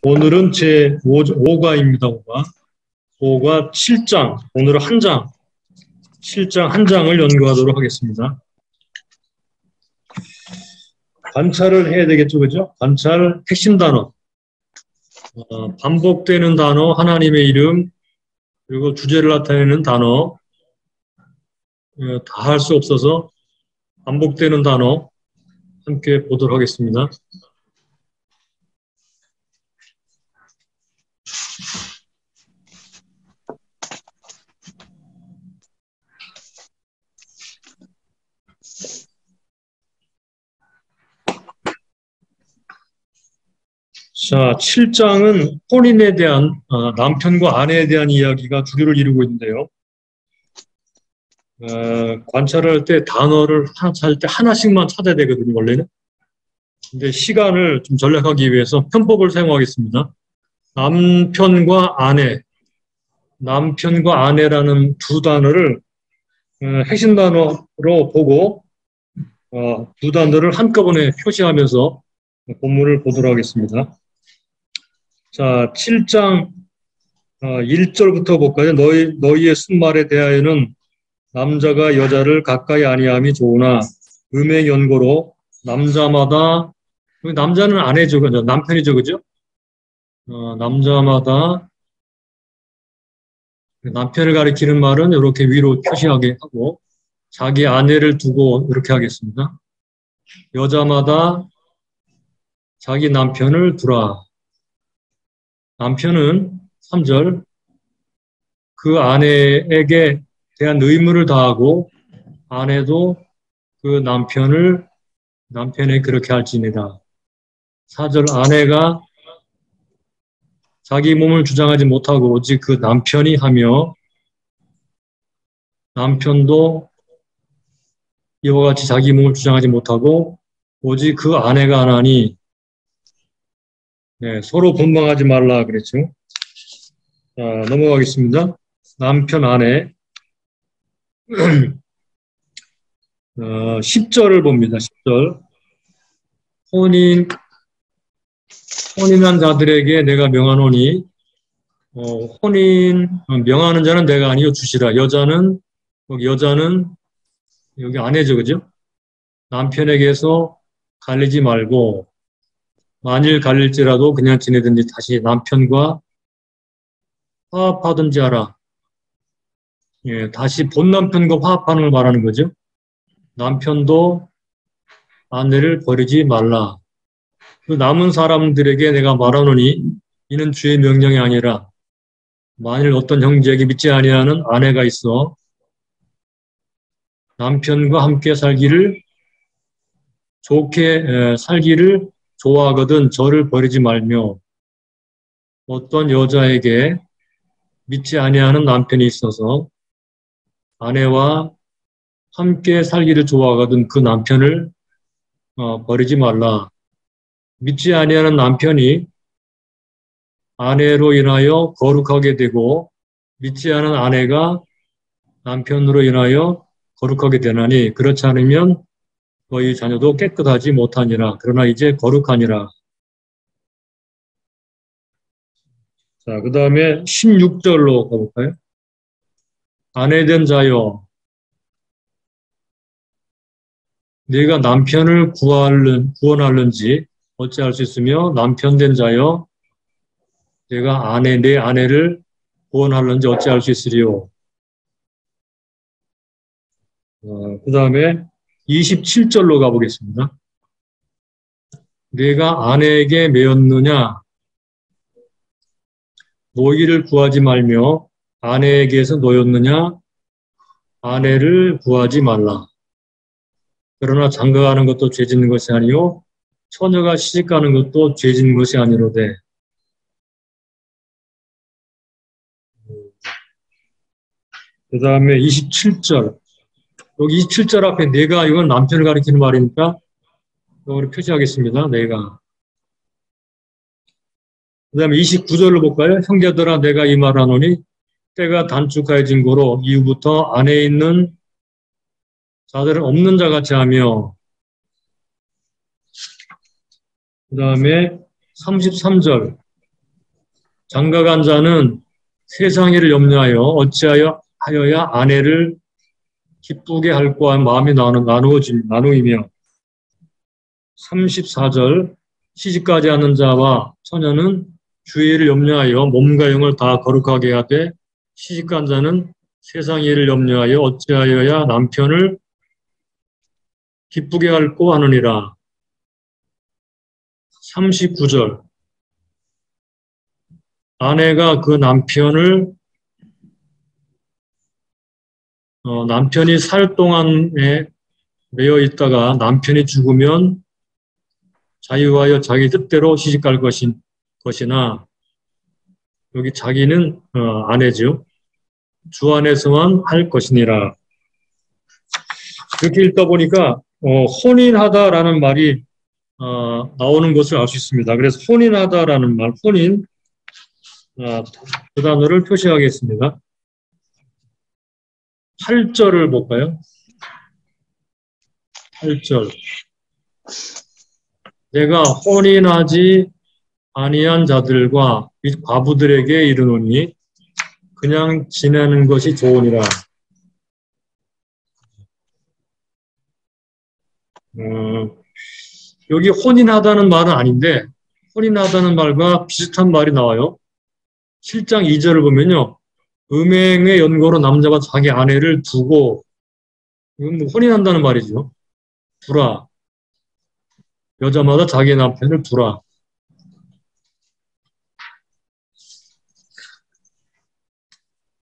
오늘은 제 5과입니다. 5과 7장, 오늘은 한 장, 7장 한 장을 연구하도록 하겠습니다. 관찰을 해야 되겠죠, 그죠? 관찰 핵심 단어, 반복되는 단어, 하나님의 이름, 그리고 주제를 나타내는 단어, 다 할 수 없어서 반복되는 단어 함께 보도록 하겠습니다. 자, 7장은 혼인에 대한, 남편과 아내에 대한 이야기가 주류를 이루고 있는데요. 관찰할 때 단어를 찾을 때 하나씩만 찾아야 되거든요, 원래는. 근데 시간을 좀 절약하기 위해서 편법을 사용하겠습니다. 남편과 아내라는 두 단어를 핵심 단어로 보고 두 단어를 한꺼번에 표시하면서 본문을 보도록 하겠습니다. 자, 7장 1절부터 볼까요? 너희의 순말에 대하여는 남자가 여자를 가까이 아니함이 좋으나 음행 연고로 남자마다, 남자는 아내죠, 그죠? 남편이죠, 그죠? 남자마다 남편을 가리키는 말은 이렇게 위로 표시하게 하고 자기 아내를 두고 이렇게 하겠습니다. 여자마다 자기 남편을 두라. 남편은 3절 그 아내에게 대한 의무를 다하고 아내도 그 남편에 그렇게 할지니라. 4절 아내가 자기 몸을 주장하지 못하고 오직 그 남편이 하며 남편도 이와 같이 자기 몸을 주장하지 못하고 오직 그 아내가 하나니 서로 본방하지 말라 그랬죠. 자, 넘어가겠습니다. 남편 아내 10절을 봅니다. 10절 혼인한 자들에게 내가 명하노니 명하는 자는 내가 아니요 주시라. 여자는 여기 아내죠, 그죠? 남편에게서 갈리지 말고 만일 갈릴지라도 그냥 지내든지 다시 남편과 화합하든지 하라. 다시 본 남편과 화합하는 걸 말하는 거죠. 남편도 아내를 버리지 말라. 그 남은 사람들에게 내가 말하노니 이는 주의 명령이 아니라 만일 어떤 형제에게 믿지 아니하는 아내가 있어 남편과 함께 살기를 좋아하거든 저를 버리지 말며 어떤 여자에게 믿지 아니하는 남편이 있어서 아내와 함께 살기를 좋아하거든 그 남편을 버리지 말라. 믿지 아니하는 남편이 아내로 인하여 거룩하게 되고 믿지 않은 아내가 남편으로 인하여 거룩하게 되나니 그렇지 않으면 너희 자녀도 깨끗하지 못하니라. 그러나 이제 거룩하니라. 자, 그 다음에 16절로 가볼까요? 아내된 자여 네가 남편을 구원하는지 어찌할 수 있으며 남편된 자여 내가 내 아내를 구원하는지 어찌할 수 있으리요. 그 다음에 27절로 가보겠습니다. 내가 아내에게 매였느냐 노이를 구하지 말며 아내에게서 노였느냐 아내를 구하지 말라. 그러나 장가가는 것도 죄 짓는 것이 아니요 처녀가 시집가는 것도 죄 짓는 것이 아니로되. 그 다음에 27절 여기 27절 앞에 내가 이건 남편을 가리키는 말이니까 이걸 표시하겠습니다. 내가. 그 다음에 29절로 볼까요? 형제들아 내가 이 말하노니 때가 단축하여진 고로 이후부터 안에 있는 자들은 없는 자같이 하며 그 다음에 33절 장가간 자는 세상 일을 염려하여 어찌하여야 아내를 기쁘게 할까 마음이 나누이며 34절 시집가지 않는 자와 처녀는 주의를 염려하여 몸과 영을 다 거룩하게 하되 시집간 자는 세상 일을 염려하여 어찌하여야 남편을 기쁘게 할꼬 하느니라. 39절 아내가 그 남편을 남편이 살 동안에 매여 있다가 남편이 죽으면 자유하여 자기 뜻대로 시집갈 것이나 여기 자기는 아내죠. 주 안에서만 할 것이니라. 이렇게 읽다 보니까 혼인하다라는 말이 나오는 것을 알 수 있습니다. 그래서 혼인하다라는 말, 혼인 그 단어를 표시하겠습니다. 8절을 볼까요? 8절 내가 혼인하지 아니한 자들과 및 과부들에게 이르노니 그냥 지내는 것이 좋으니라. 여기 혼인하다는 말은 아닌데 혼인하다는 말과 비슷한 말이 나와요. 7장 2절을 보면요. 음행의 연고로 남자가 자기 아내를 두고 이건 뭐 혼인한다는 말이죠. 두라. 여자마다 자기 남편을 두라.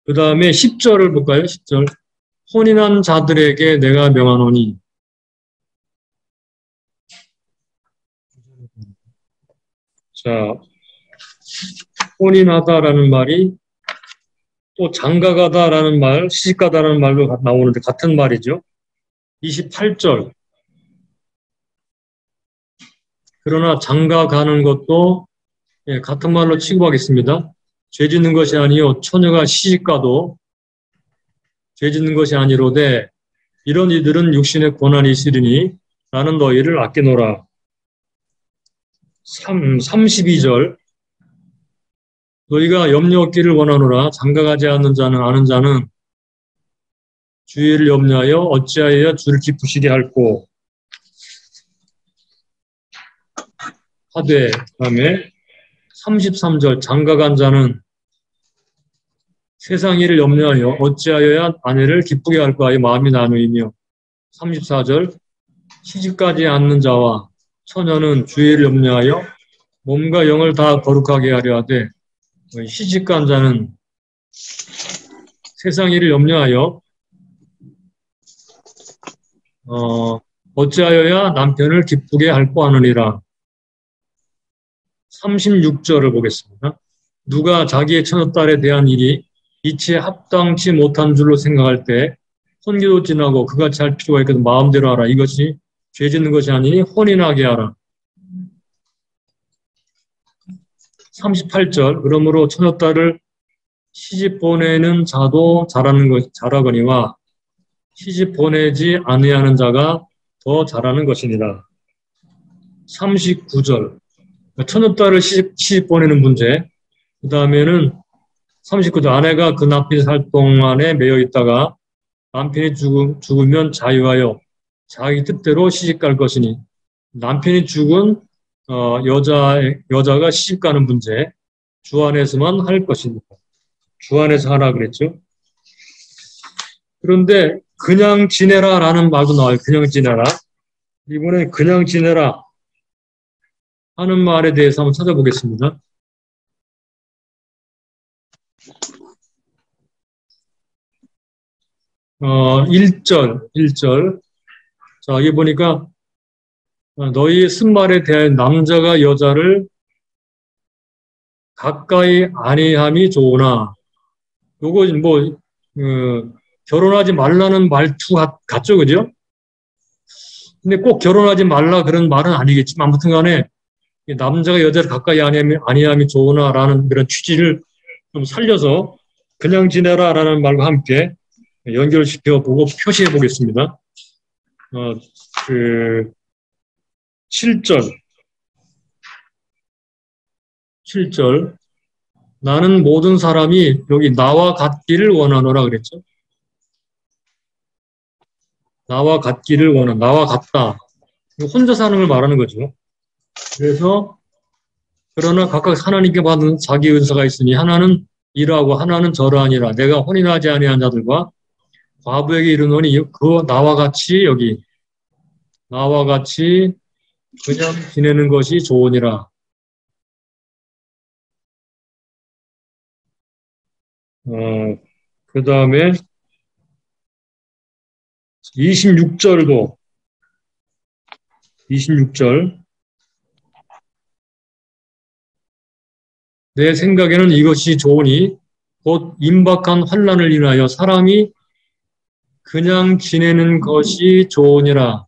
그 다음에 10절을 볼까요? 10절. 혼인한 자들에게 내가 명하노니 자, 혼인하다라는 말이 또 장가가다라는 말, 시집가다라는 말도 나오는데 같은 말이죠. 28절. 그러나 장가가는 것도 같은 말로 취급하겠습니다. 죄 짓는 것이 아니요 처녀가 시집가도 죄 짓는 것이 아니로되 이런 이들은 육신의 고난이 있으리니 나는 너희를 아끼노라. 32절 너희가 염려 없기를 원하노라. 장가가지 않는 자는 아는 자는 주의를 염려하여 어찌하여 주를 기쁘시게 할꼬 하되 그다음에 33절 장가간 자는 세상 일을 염려하여 어찌하여야 아내를 기쁘게 할까 하여 마음이 나누이며 34절 시집가지 않는 자와 처녀는 주의를 염려하여 몸과 영을 다 거룩하게 하려 하되 시집간 자는 세상 일을 염려하여 어찌하여야 남편을 기쁘게 할까 하느니라. 36절을 보겠습니다. 누가 자기의 처녀딸에 대한 일이 이치에 합당치 못한 줄로 생각할 때 혼기도 지나고 그같이 할 필요가 있거든 마음대로 하라. 이것이 죄 짓는 것이 아니니 혼인하게 하라. 38절 그러므로 처녀딸을 시집 보내는 자도 잘하거니와 시집 보내지 아니하는 자가 더 잘하는 것이니라. 39절 처녀딸을 시집 보내는 문제. 그 다음에는 39절 아내가 그 남편이 살 동안에 매여 있다가 남편이 죽으면 자유하여 자기 뜻대로 시집갈 것이니 남편이 죽은 여자가 시집가는 문제 주 안에서만 할 것입니다. 주 안에서 하라 그랬죠. 그런데 그냥 지내라 라는 말도 나와요. 그냥 지내라. 이번에 그냥 지내라 하는 말에 대해서 한번 찾아보겠습니다. 1절. 자, 여기 보니까 너희 쓴말에 대한 남자가 여자를 가까이 아니함이 좋으나 요거 뭐 결혼하지 말라는 말투 같죠, 그죠? 근데 꼭 결혼하지 말라 그런 말은 아니겠지만 아무튼 간에 남자가 여자를 가까이 아니함이 좋으나라는 그런 취지를 좀 살려서 그냥 지내라라는 말과 함께 연결시켜보고 표시해 보겠습니다. 7절. 나는 모든 사람이 여기 나와 같기를 원하노라 그랬죠. 나와 같기를 나와 같다. 혼자 사는 걸 말하는 거죠. 그래서 그러나 각각 하나님께 받은 자기 은사가 있으니 하나는 이러하고 하나는 저러하니라. 내가 혼인하지 아니한 자들과 과부에게 이르노니 그 나와 같이 여기 나와 같이 그냥 지내는 것이 좋으니라. 그 다음에 26절도 26절 내 생각에는 이것이 좋으니 곧 임박한 환난을 인하여 사람이 그냥 지내는 것이 좋으니라.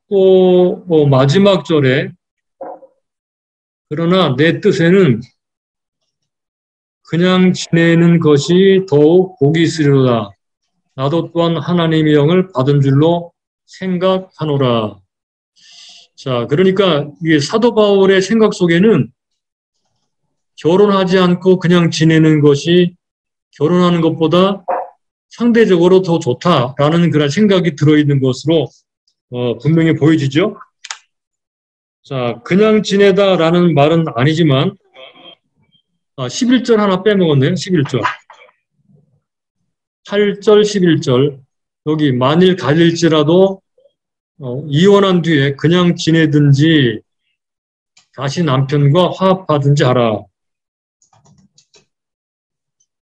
또 마지막 절에 그러나 내 뜻에는 그냥 지내는 것이 더욱 복이 있으리로다. 나도 또한 하나님의 영을 받은 줄로 생각하노라. 자, 그러니까 이게 사도 바울의 생각 속에는 결혼하지 않고 그냥 지내는 것이 결혼하는 것보다 상대적으로 더 좋다라는 그런 생각이 들어있는 것으로 분명히 보여지죠. 자, 그냥 지내다라는 말은 아니지만 11절 하나 빼먹었네요. 11절. 8절, 11절. 여기 만일 갈릴지라도 이혼한 뒤에 그냥 지내든지 다시 남편과 화합하든지 하라.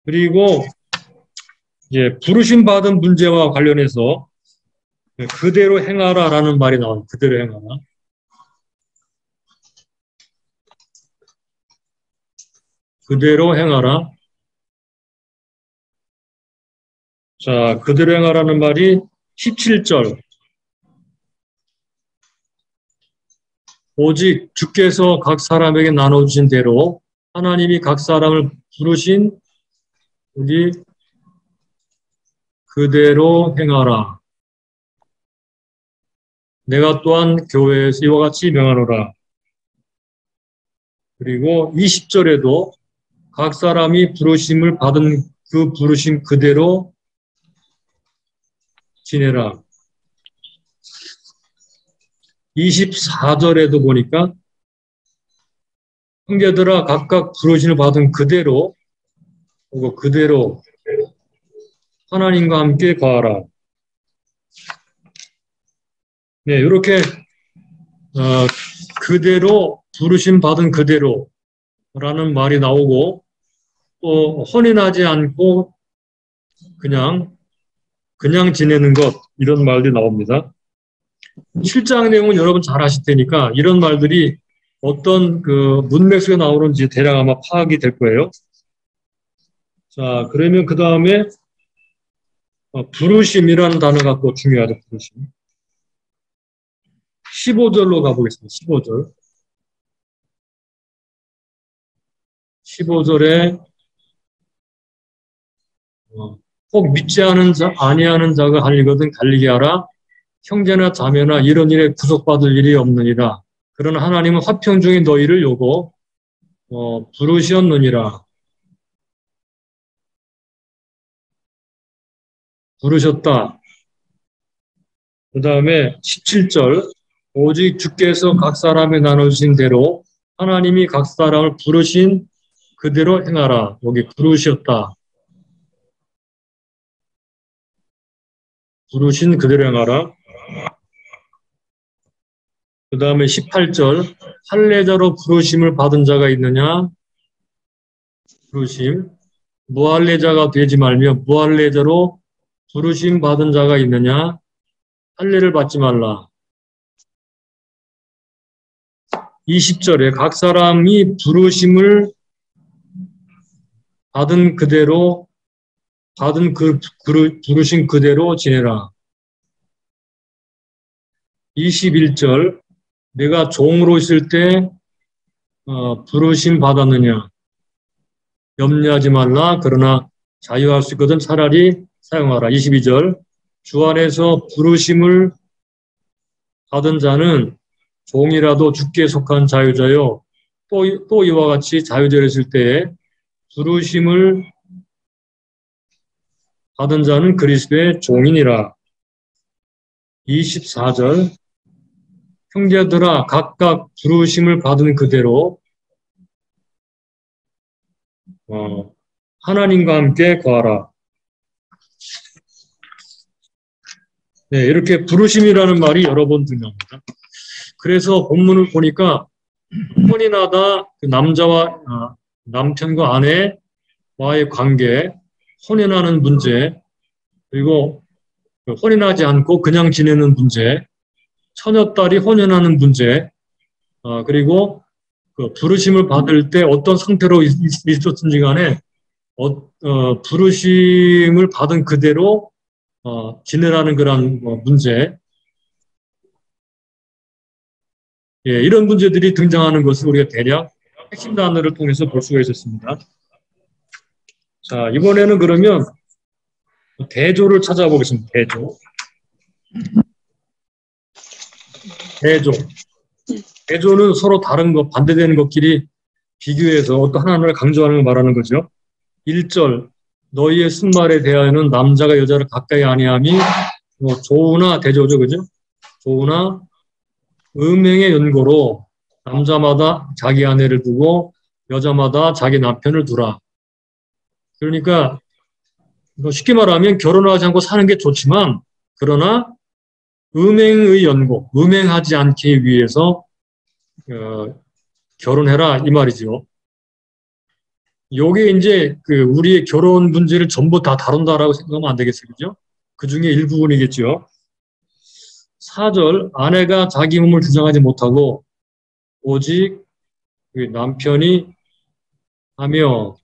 그리고 이제 부르심 받은 문제와 관련해서 그대로 행하라라는 말이 나와요. 그대로 행하라. 그대로 행하라. 자, 그대로 행하라는 말이 17절. 오직 주께서 각 사람에게 나눠주신 대로 하나님이 각 사람을 부르신 여기 그대로 행하라. 내가 또한 교회에서 이와 같이 명하노라. 그리고 20절에도 각 사람이 부르심을 받은 그 부르심 그대로 지내라. 24절에도 보니까 형제들아 각각 부르심을 받은 그대로 하나님과 함께 거하라. 네, 이렇게 그대로 부르심 받은 그대로라는 말이 나오고 또 혼인하지 않고 그냥 지내는 것 이런 말들이 나옵니다. 7장 내용은 여러분 잘 아실 테니까 이런 말들이 어떤 그 문맥 속에 나오는지 대략 아마 파악이 될 거예요. 자, 그러면 그 다음에 부르심이라는 단어가 또 중요하죠. 부르심. 15절로 가보겠습니다. 15절. 15절에 꼭 믿지 않은 자, 아니하는 자가 할 일거든 갈리게 하라. 형제나 자매나 이런 일에 구속받을 일이 없느니라. 그러나 하나님은 화평 중에 너희를 요고 부르셨느니라. 부르셨다. 그 다음에 17절 오직 주께서 각 사람에 나눠주신 대로 하나님이 각 사람을 부르신 그대로 행하라. 여기 부르셨다. 부르신 그대로 행하라. 그 다음에 18절 할례자로 부르심을 받은 자가 있느냐? 부르심. 무할례자가 되지 말며 무할례자로 부르심 받은 자가 있느냐? 할례를 받지 말라. 20절에 각 사람이 부르심을 받은 그대로 받은 부르심 그대로 지내라. 21절 내가 종으로 있을 때 부르심 받았느냐? 염려하지 말라. 그러나 자유할 수 있거든 차라리 사용하라. 22절 주 안에서 부르심을 받은 자는 종이라도 주께 속한 자유자요. 또 이와 같이 자유자를 했을 때에 부르심을 받은 자는 그리스도의 종이니라. 24절 형제들아 각각 부르심을 받은 그대로 하나님과 함께 거하라. 네, 이렇게 부르심이라는 말이 여러 번 등장합니다. 그래서 본문을 보니까 혼인하다 그 남자와 남편과 아내와의 관계, 혼인하는 문제, 그리고 혼인하지 않고 그냥 지내는 문제, 처녀딸이 혼인하는 문제, 그리고 그 부르심을 받을 때 어떤 상태로 있었든지 간에 부르심을 받은 그대로 지내라는 그런 문제, 예, 이런 문제들이 등장하는 것을 우리가 대략 핵심 단어를 통해서 볼 수가 있었습니다. 자, 이번에는 그러면 대조를 찾아보겠습니다. 대조는 서로 다른 것, 반대되는 것끼리 비교해서 어떤 하나를 강조하는 걸 말하는 거죠. 1절, 너희의 쓴말에 대하여는 남자가 여자를 가까이 아니함이 조우나 대조죠, 그죠? 조우나 음행의 연고로 남자마다 자기 아내를 두고 여자마다 자기 남편을 두라. 그러니까 쉽게 말하면 결혼하지 않고 사는 게 좋지만 그러나 음행의 연고, 음행하지 않기 위해서 결혼해라 이 말이죠. 요게 이제 그 우리의 결혼 문제를 전부 다 다룬다라고 생각하면 안 되겠어요, 그죠? 그 중에 일부분이겠죠. 4절 아내가 자기 몸을 주장하지 못하고 오직 남편이 하며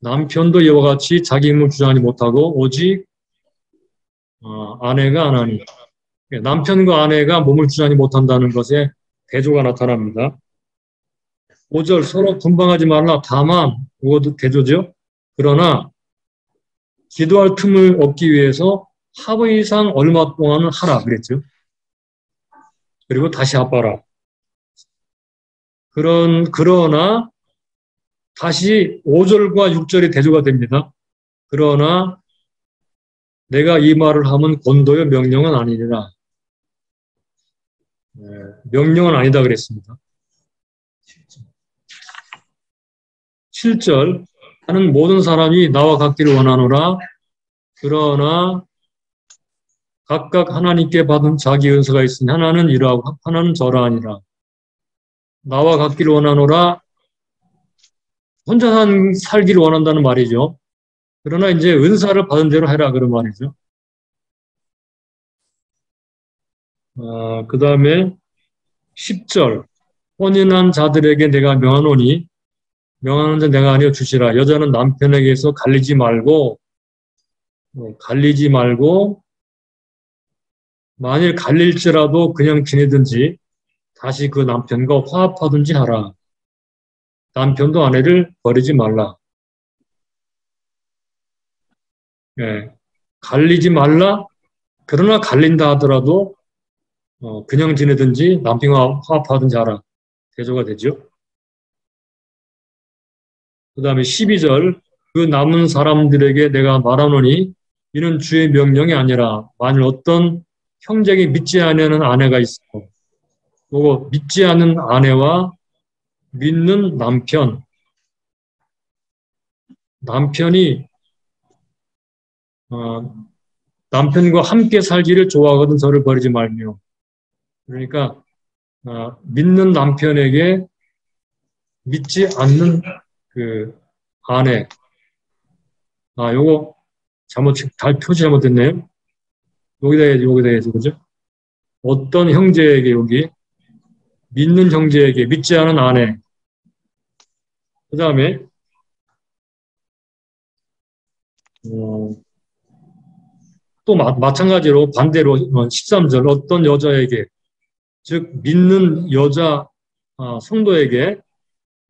남편도 이와 같이 자기 몸을 주장하지 못하고 오직 아내가 안 하니 남편과 아내가 몸을 주장하지 못한다는 것에 대조가 나타납니다. 5절 서로 분방하지 말라. 다만 이것도 대조죠. 그러나 기도할 틈을 얻기 위해서 하루 이상 얼마 동안은 하라 그랬죠. 그리고 다시 합하라. 그러나 다시 5절과 6절이 대조가 됩니다. 그러나 내가 이 말을 하면 권도요 명령은 아니니라. 명령은 아니다 그랬습니다. 7절 나는 모든 사람이 나와 같기를 원하노라. 그러나 각각 하나님께 받은 자기 은사가 있으니 하나는 이러하고 하나는 저러하니라. 나와 같기를 원하노라. 혼자 살기를 원한다는 말이죠. 그러나 이제 은사를 받은 대로 해라 그런 말이죠. 그 다음에 10절 혼인한 자들에게 내가 명하노니 명하는 자 내가 아니여 주시라. 여자는 남편에게서 갈리지 말고 만일 갈릴지라도 그냥 지내든지 다시 그 남편과 화합하든지 하라. 남편도 아내를 버리지 말라. 예, 갈리지 말라. 그러나 갈린다 하더라도 그냥 지내든지 남편과 화합하든지 하라. 대조가 되죠. 그 다음에 12절 그 남은 사람들에게 내가 말하노니 이는 주의 명령이 아니라 만일 어떤 형제에게 믿지 않는 아내가 있어. 그리고 믿지 않는 아내와 믿는 남편이 남편과 함께 살기를 좋아하거든 저를 버리지 말며. 그러니까 믿는 남편에게 믿지 않는 그 아내. 요거 표시 잘못됐네요. 여기다 해서 그죠? 어떤 형제에게 여기 믿는 형제에게 믿지 않은 아내. 그 다음에 또 마찬가지로 반대로 13절 어떤 여자에게 즉 믿는 여자 성도에게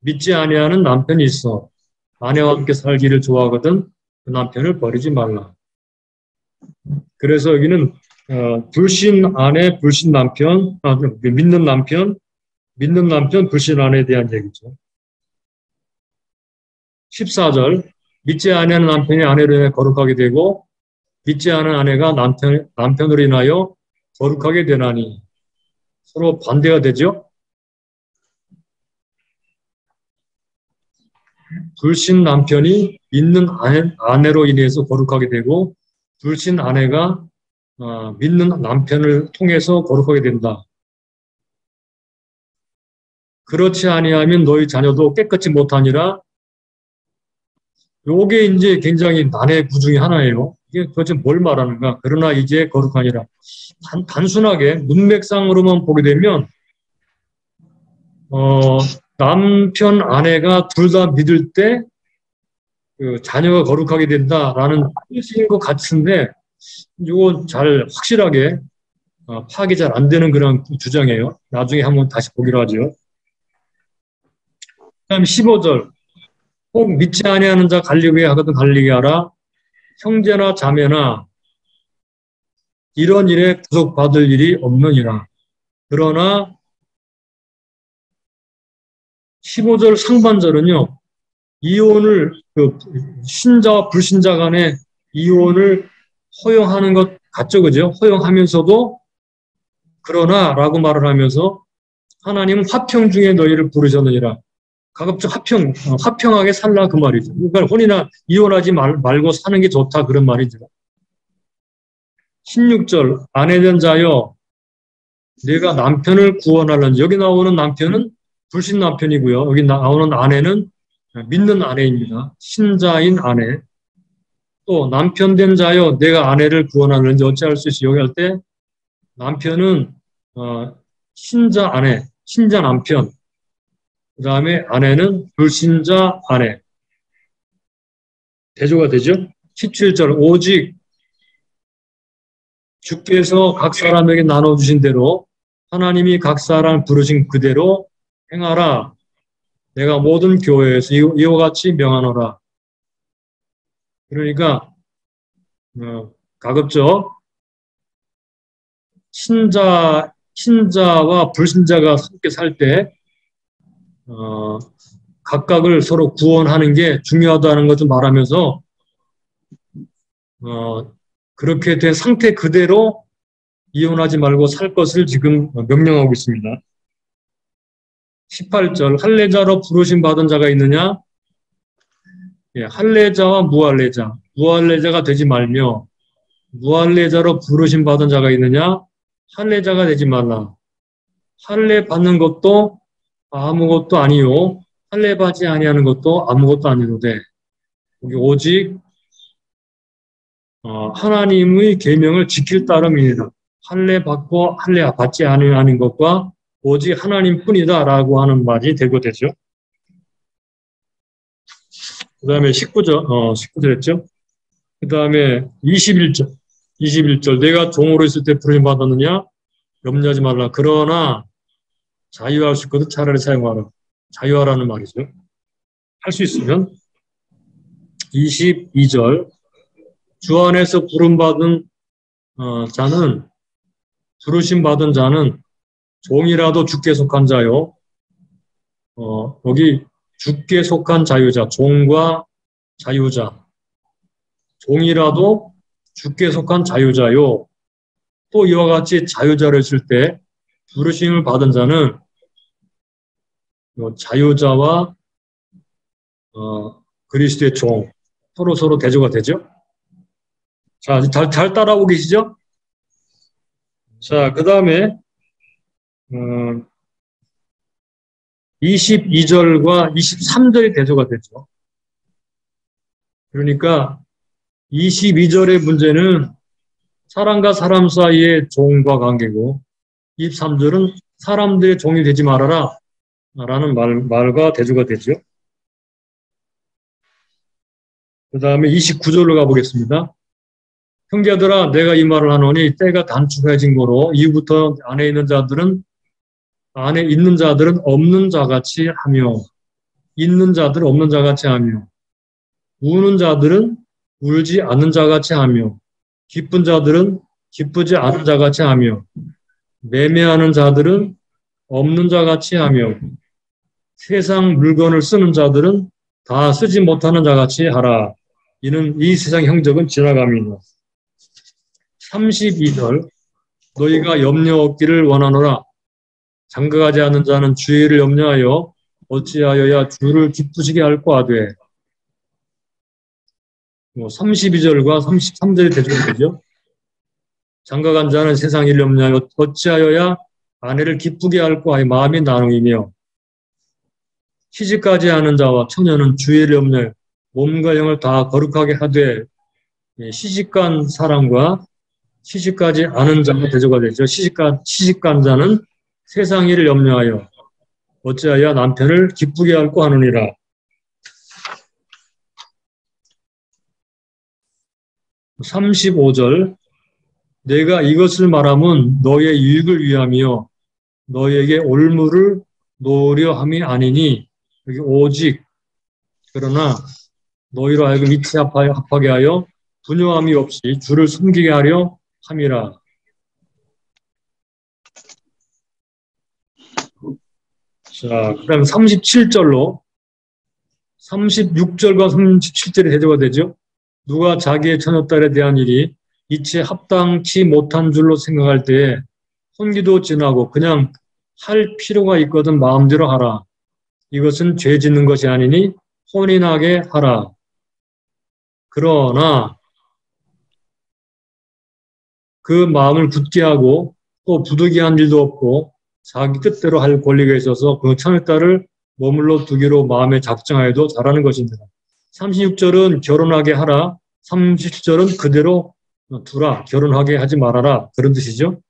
믿지 아니하는 남편이 있어 아내와 함께 살기를 좋아하거든 그 남편을 버리지 말라. 그래서 여기는 불신 아내, 불신 남편, 믿는 남편, 불신 아내에 대한 얘기죠. 14절, 믿지 않는 남편이 아내로 인해 거룩하게 되고 믿지 않은 아내가 남편으로 인하여 거룩하게 되나니. 서로 반대가 되죠. 불신 남편이 믿는 아내로 인해서 거룩하게 되고 불신 아내가 믿는 남편을 통해서 거룩하게 된다. 그렇지 아니하면 너희 자녀도 깨끗이 못하니라. 요게 이제 굉장히 난해 구 중에 하나예요. 이게 도대체 뭘 말하는가? 그러나 이제 거룩하니라. 단순하게 문맥상으로만 보게 되면 남편, 아내가 둘 다 믿을 때 그 자녀가 거룩하게 된다라는 뜻인 것 같은데 이거 잘 확실하게 파악이 잘 안 되는 그런 주장이에요. 나중에 한번 다시 보기로 하죠. 그다음 15절. 혹 믿지 아니하는 자 갈리게 하거든 갈리게 하라. 형제나 자매나 이런 일에 구속받을 일이 없느니라. 그러나 15절 상반절은요. 이혼을 신자와 불신자 간의 이혼을 허용하는 것 같죠. 그죠? 허용하면서도 그러나 라고 말을 하면서 하나님은 화평 중에 너희를 부르셨느니라. 가급적 화평하게 살라 그 말이죠. 그러니까 혼이나 이혼하지 말고 사는 게 좋다 그런 말이죠. 16절 아내된 자여 내가 남편을 구원하려니. 여기 나오는 남편은 불신 남편이고요. 여기 나오는 아내는 믿는 아내입니다. 신자인 아내. 또 남편 된 자여 내가 아내를 구원하려니 어찌할 수 있어. 여기 할 때 남편은 신자 아내, 신자 남편. 그 다음에 아내는 불신자 아내. 대조가 되죠. 17절 오직 주께서 각 사람에게 나눠주신 대로 하나님이 각 사람을 부르신 그대로 행하라. 내가 모든 교회에서 이와 같이 명하노라. 그러니까 가급적 신자와 불신자가 함께 살 때 각각을 서로 구원하는 게 중요하다는 것을 말하면서 그렇게 된 상태 그대로 이혼하지 말고 살 것을 지금 명령하고 있습니다. 18절 할례자로 부르심 받은 자가 있느냐? 예, 할례자와 무할례자. 무할례자가 되지 말며 무할례자로 부르심 받은 자가 있느냐? 할례자가 되지 말라. 할례 받는 것도 아무것도 아니요. 할례 받지 아니하는 것도 아무것도 아니로되. 여기 오직 하나님의 계명을 지킬 따름이니라. 할례 받고 할례 받지 아니하는 것과 오직 하나님뿐이다라고 하는 말이 되고 되죠. 그 다음에 19절 했죠. 그 다음에 21절 내가 종으로 있을 때 부르심 받았느냐? 염려하지 말라. 그러나 자유할 수 있거든 차라리 사용하라. 자유하라는 말이죠. 할 수 있으면 22절 주 안에서 부름받은 자는 부르심 받은 자는 종이라도 주께 속한 자요. 여기 주께 속한 자유자, 종과 자유자. 종이라도 주께 속한 자유자요. 또 이와 같이 자유자를 쓸 때 부르심을 받은 자는 자유자와 그리스도의 종 서로 대조가 되죠. 자, 잘 따라오고 계시죠? 자, 그 다음에 22절과 23절이 대조가 되죠. 그러니까 22절의 문제는 사람과 사람 사이의 종과 관계고 23절은 사람들의 종이 되지 말아라 라는 말과 대조가 되죠. 그 다음에 29절로 가보겠습니다. 형제들아 내가 이 말을 하노니 때가 단축해진 거로 이후부터 안에 있는 자들은 없는 자같이 하며 있는 자들은 없는 자같이 하며 우는 자들은 울지 않는 자같이 하며 기쁜 자들은 기쁘지 않은 자같이 하며 매매하는 자들은 없는 자같이 하며 세상 물건을 쓰는 자들은 다 쓰지 못하는 자같이 하라. 이는 이 세상 형적은 지나감이니라. 32절 너희가 염려 없기를 원하노라. 장가가지 않는 자는 주의를 염려하여 어찌하여야 주를 기쁘시게 할꼬 하되. 32절과 33절이 대조되죠. 장가간 자는 세상 일을 염려하여 어찌하여야 아내를 기쁘게 할꼬 하여 마음이 나누이며 시집가지 않은 자와 처녀는 주의를 염려하여 몸과 영을 다 거룩하게 하되. 시집간 사람과 시집가지 않은 자가 대조가 되죠. 시집간 자는 세상 일을 염려하여 어찌하여 남편을 기쁘게 할꼬 하느니라. 35절 내가 이것을 말함은 너의 유익을 위하며 너에게 올무를 놓으려 함이 아니니. 여기 오직 그러나 너희로 하여금 이치 합하게 하여 분요함이 없이 주를 섬기게 하려 함이라. 자, 그 다음 37절로 36절과 37절이 대조가 되죠. 누가 자기의 처녀딸에 대한 일이 이치에 합당치 못한 줄로 생각할 때에 혼기도 지나고 그냥 할 필요가 있거든 마음대로 하라. 이것은 죄 짓는 것이 아니니 혼인하게 하라. 그러나 그 마음을 굳게 하고 또 부득이한 일도 없고 자기 뜻대로 할 권리가 있어서 그 처녀딸을 머물러 두기로 마음에 작정하여도 잘하는 것입니다. 36절은 결혼하게 하라. 37절은 그대로 두라. 결혼하게 하지 말아라. 그런 뜻이죠.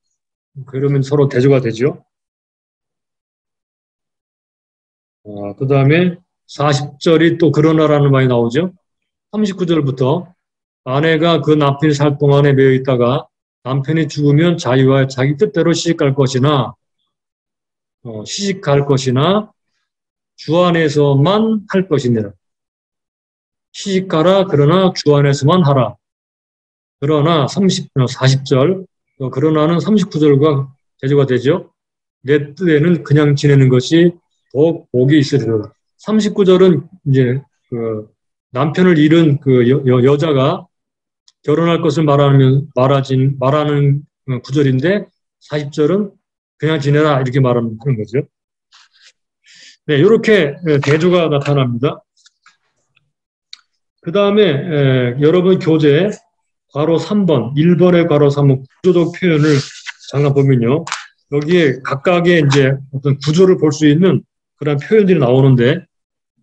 그러면 서로 대조가 되죠. 그 다음에 40절이 또 그러나라는 말이 나오죠. 39절부터 아내가 그 남편이 살 동안에 매여 있다가 남편이 죽으면 자유하여 자기 뜻대로 시집갈 것이나 주 안에서만 할 것이니라. 시집가라 그러나 주 안에서만 하라. 그러나 40절 그러나는 39절과 대조가 되죠. 내 뜻에는 그냥 지내는 것이 더 복이 있으리라. 39절은 이제 그 남편을 잃은 그 여자가 결혼할 것을 말하는 구절인데 40절은 그냥 지내라 이렇게 말하는 거죠. 네, 이렇게 대조가 나타납니다. 그 다음에 여러분 교재 괄호 3번, 1번의 괄호 3번 구조적 표현을 잠깐 보면요. 여기에 각각의 이제 어떤 구조를 볼 수 있는 그런 표현들이 나오는데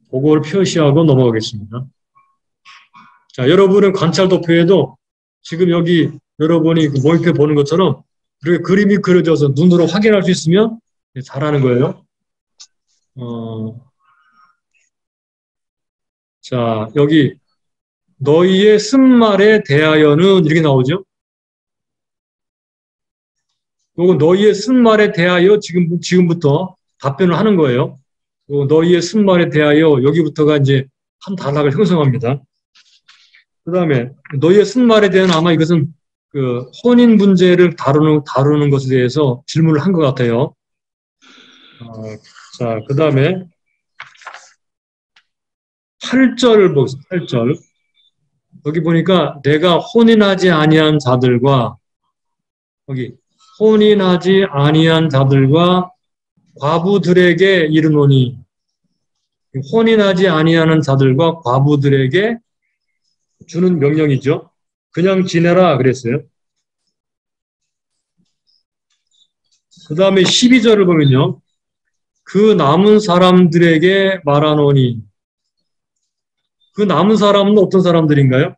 그걸 표시하고 넘어가겠습니다. 자, 여러분은 관찰 도표에도 지금 여기 여러분이 모니터 보는 것처럼 이렇게 그림이 그려져서 눈으로 확인할 수 있으면 잘하는 거예요. 자, 여기 너희의 쓴말에 대하여는 이렇게 나오죠. 요거 너희의 쓴말에 대하여 지금부터 답변을 하는 거예요. 너희의 쓴말에 대하여 여기부터가 이제 한 단락을 형성합니다. 그 다음에 너희의 쓴말에 대한 아마 이것은 그 혼인 문제를 다루는 것에 대해서 질문을 한 것 같아요. 자, 그 다음에 8절을 보겠습니다. 8절. 여기 보니까 내가 혼인하지 아니한 자들과 여기 혼인하지 아니한 자들과 과부들에게 이르노니 혼인하지 아니하는 자들과 과부들에게 주는 명령이죠. 그냥 지내라 그랬어요. 그 다음에 12절을 보면요. 그 남은 사람들에게 말하노니 그 남은 사람은 어떤 사람들인가요?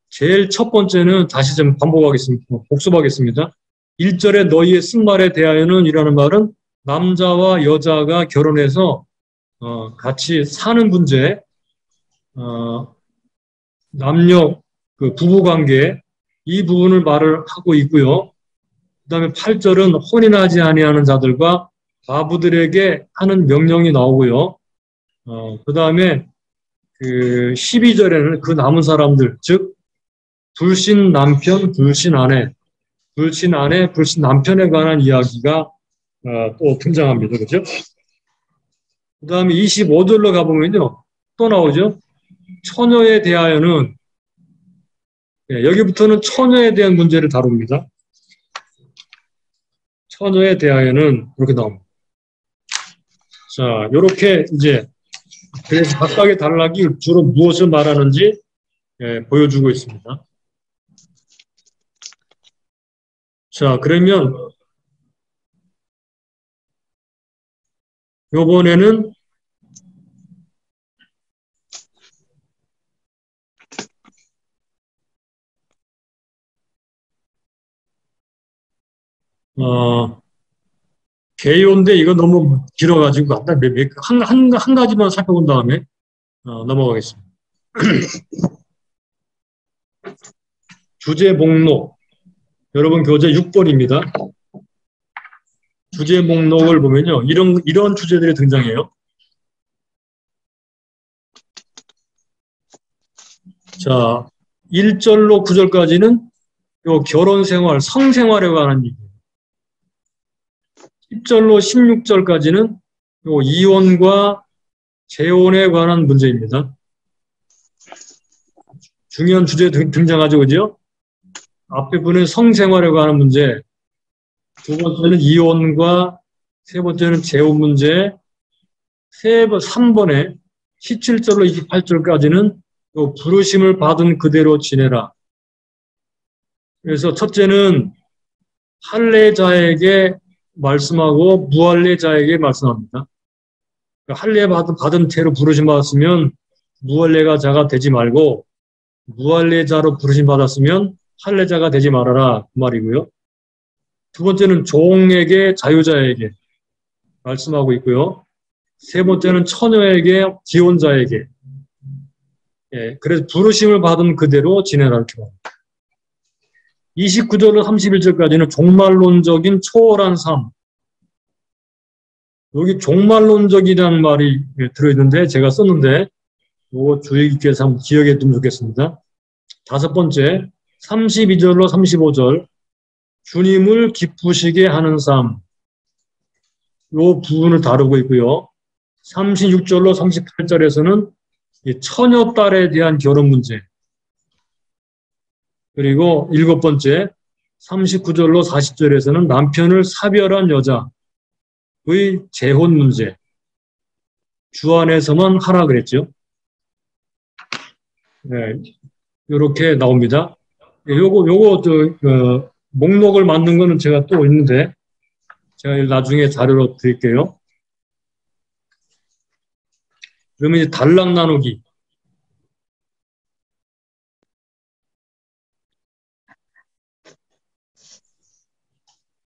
제일 첫 번째는 다시 좀 반복하겠습니다. 복습하겠습니다. 1절에 너희의 쓴말에 대하여는 이라는 말은 남자와 여자가 결혼해서 같이 사는 문제, 남녀 그 부부관계 이 부분을 말을 하고 있고요. 그 다음에 8절은 혼인하지 아니하는 자들과 과부들에게 하는 명령이 나오고요. 그 다음에 그 12절에는 그 남은 사람들, 즉 불신 남편, 불신 아내 불신 아내, 불신 남편에 관한 이야기가 또 등장합니다. 그죠? 그 다음에 25절로 가보면요. 또 나오죠. 처녀에 대하여는, 여기부터는 처녀에 대한 문제를 다룹니다. 처녀에 대하여는 이렇게 나옵니다. 자, 요렇게 이제, 그래서 각각의 단락이 주로 무엇을 말하는지 보여주고 있습니다. 자, 그러면 요번에는 개요인데 이거 너무 길어가지고 한 가지만 살펴본 다음에 넘어가겠습니다. 주제 목록. 여러분 교재 6번입니다. 주제 목록을 보면요. 이런 주제들이 등장해요. 자, 1절로 9절까지는 요 결혼 생활, 성생활에 관한 얘기예요. 10절로 16절까지는 요 이혼과 재혼에 관한 문제입니다. 중요한 주제 등장하죠, 그죠? 앞에 분은 성생활에 관한 문제, 두 번째는 이혼과 세 번째는 재혼 문제, 3번에 17절로 28절까지는 요 부르심을 받은 그대로 지내라. 그래서 첫째는 할례자에게 말씀하고 무할례자에게 말씀합니다. 할례 받은 채로 부르심 받았으면 무할례자가 되지 말고 무할례자로 부르심 받았으면 할례자가 되지 말아라 그 말이고요. 두 번째는 종에게 자유자에게 말씀하고 있고요. 세 번째는 처녀에게 기혼자에게 그래서 부르심을 받은 그대로 지내라 이렇게 말합니다. 29절로 31절까지는 종말론적인 초월한 삶. 여기 종말론적이라는 말이 들어있는데 제가 썼는데 이거 주의 깊게 해서 한번 기억해 두면 좋겠습니다. 다섯 번째 32절로 35절 주님을 기쁘시게 하는 삶. 이 부분을 다루고 있고요. 36절로 38절에서는 처녀딸에 대한 결혼 문제. 그리고 일곱 번째 39절로 40절에서는 남편을 사별한 여자의 재혼 문제. 주 안에서만 하라 그랬죠. 네, 이렇게 나옵니다. 요거 목록을 만든 거는 제가 또 있는데 제가 나중에 자료로 드릴게요. 그러면 이제 단락 나누기.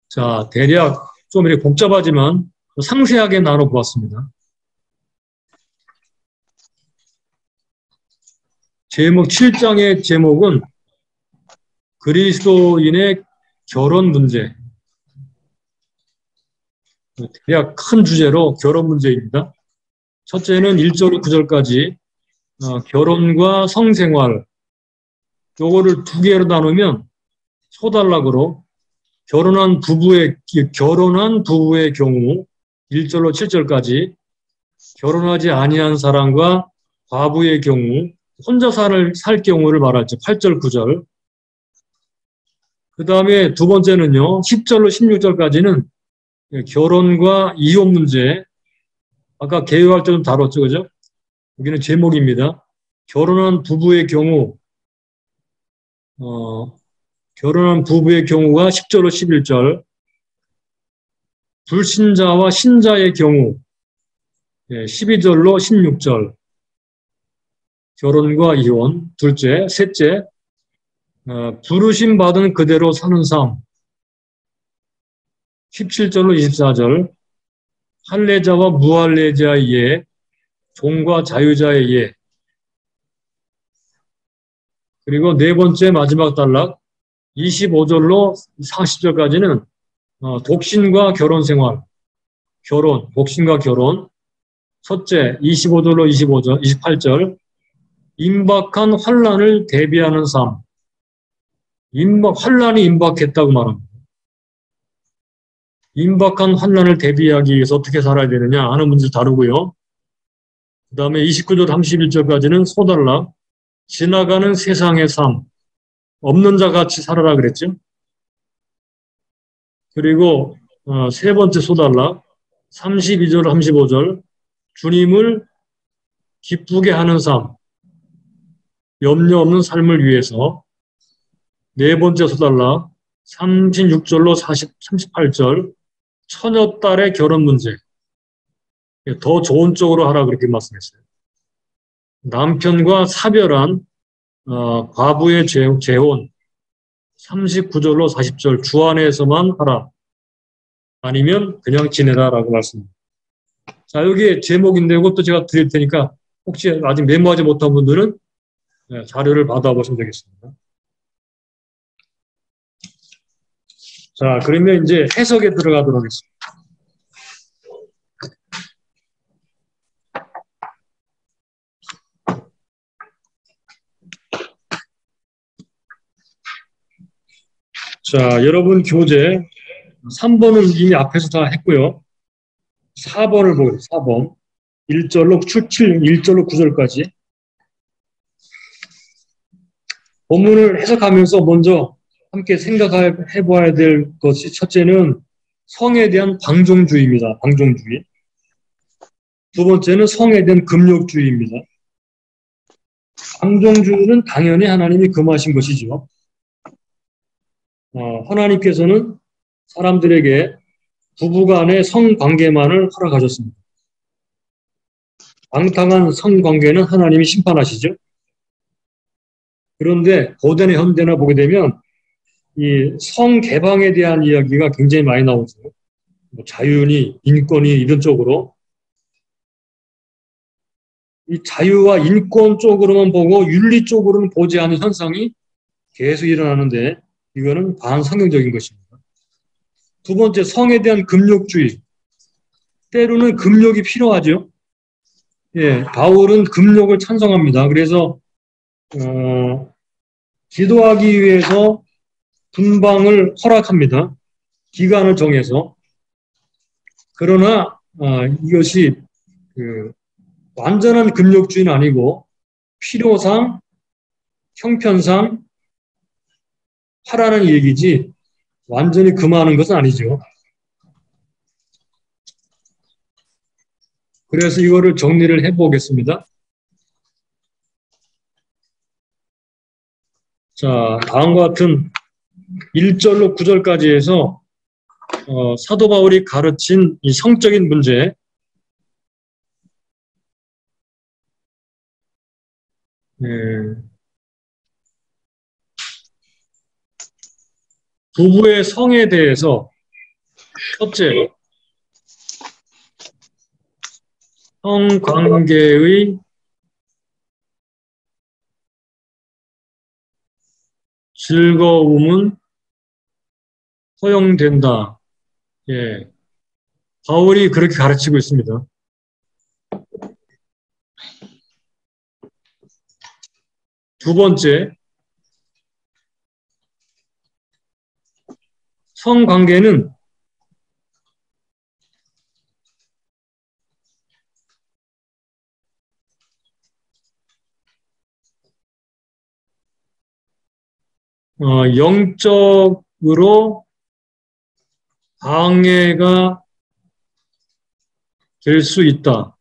자, 대략 좀 이렇게 복잡하지만 상세하게 나눠보았습니다. 제목 7장의 제목은 그리스도인의 결혼 문제. 대략 큰 주제로 결혼 문제입니다. 첫째는 1절로 9절까지 결혼과 성생활 요거를 두 개로 나누면 소단락으로 결혼한 부부의 경우 1절로 7절까지 결혼하지 아니한 사람과 과부의 경우 혼자 살 경우를 말하죠. 8절 9절. 그 다음에 두 번째는요. 10절로 16절까지는 결혼과 이혼 문제. 아까 개요할 때 좀 다뤘죠. 그죠? 여기는 제목입니다. 결혼한 부부의 경우 결혼한 부부의 경우가 10절로 11절, 불신자와 신자의 경우 12절로 16절, 결혼과 이혼, 둘째, 셋째, 부르심 받은 그대로 사는 삶, 17절로 24절, 할례자와 무할례자의 예, 종과 자유자의 예, 그리고 네 번째 마지막 단락, 25절로 40절까지는 독신과 결혼 생활, 독신과 결혼. 첫째, 25절로 28절, 임박한 환란을 대비하는 삶. 환란이 임박했다고 말합니다. 임박한 환란을 대비하기 위해서 어떻게 살아야 되느냐 하는 문제를 다루고요. 그 다음에 29절 31절까지는 소달라 지나가는 세상의 삶, 없는 자 같이 살아라 그랬죠. 그리고 세 번째 소달라 32절 35절 주님을 기쁘게 하는 삶, 염려 없는 삶을 위해서. 네 번째 소달라 36절로 38절 처녀딸의 결혼 문제, 더 좋은 쪽으로 하라 그렇게 말씀했어요. 남편과 사별한 과부의 재혼 39절로 40절 주 안에서만 하라, 아니면 그냥 지내라라고 말씀합니다. 자, 여기에 제목인데 이것도 제가 드릴 테니까 혹시 아직 메모하지 못한 분들은 자료를 받아보시면 되겠습니다. 자, 그러면 이제 해석에 들어가도록 하겠습니다. 자, 여러분 교재 3번은 이미 앞에서 다 했고요. 4번을 보겠습니다. 4번. 1절로 9절까지. 본문을 해석하면서 먼저 함께 생각해 보아야 될 것이, 첫째는 성에 대한 방종주의입니다. 방종주의. 두 번째는 성에 대한 금욕주의입니다. 방종주의는 당연히 하나님이 금하신 것이죠. 하나님께서는 사람들에게 부부간의 성관계만을 허락하셨습니다. 방탕한 성관계는 하나님이 심판하시죠. 그런데 고대나 현대나 보게 되면 이 성개방에 대한 이야기가 굉장히 많이 나오죠. 뭐 자유니 인권이 이런 쪽으로. 이 자유와 인권 쪽으로만 보고 윤리 쪽으로는 보지 않는 현상이 계속 일어나는데, 이거는 반성경적인 것입니다. 두 번째, 성에 대한 금욕주의. 때로는 금욕이 필요하죠. 예, 바울은 금욕을 찬성합니다. 그래서 기도하기 위해서 분방을 허락합니다. 기간을 정해서. 그러나 이것이 완전한 금욕주의는 아니고 필요상, 형편상 하라는 얘기지 완전히 금하는 것은 아니죠. 그래서 이거를 정리를 해보겠습니다. 자, 다음과 같은 1절로 9절까지 해서 사도 바울이 가르친 이 성적인 문제, 부부의 성에 대해서, 첫째, 성관계의 즐거움은 허용된다. 예, 바울이 그렇게 가르치고 있습니다. 두 번째, 성관계는 영적으로 방해가 될 수 있다.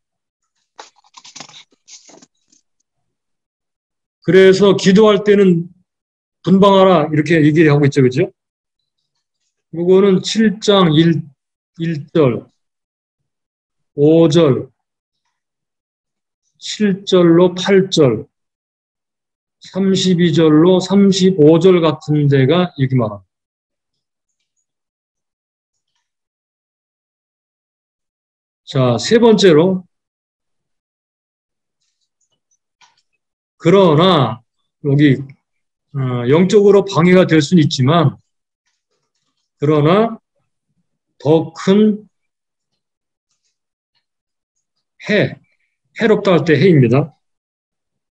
그래서 기도할 때는 분방하라 이렇게 얘기하고 있죠. 그죠? 이거는 7장 1절, 5절, 7절로 8절, 32절로 35절 같은 데가 이렇게 말합니다. 자, 세 번째로, 그러나 여기 영적으로 방해가 될 수는 있지만, 그러나 더 큰 해롭다 할 때 해입니다.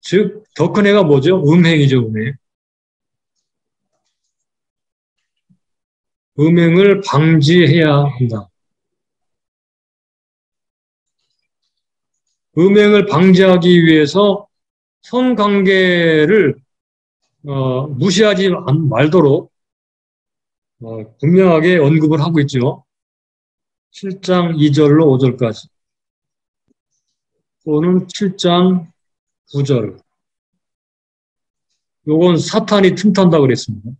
즉, 더 큰 해가 뭐죠? 음행이죠, 음행. 음행을 방지해야 한다. 음행을 방지하기 위해서 성관계를 무시하지 말도록 분명하게 언급을 하고 있죠. 7장 2절로 5절까지 또는 7장 9절. 요건 사탄이 틈탄다고 그랬습니다.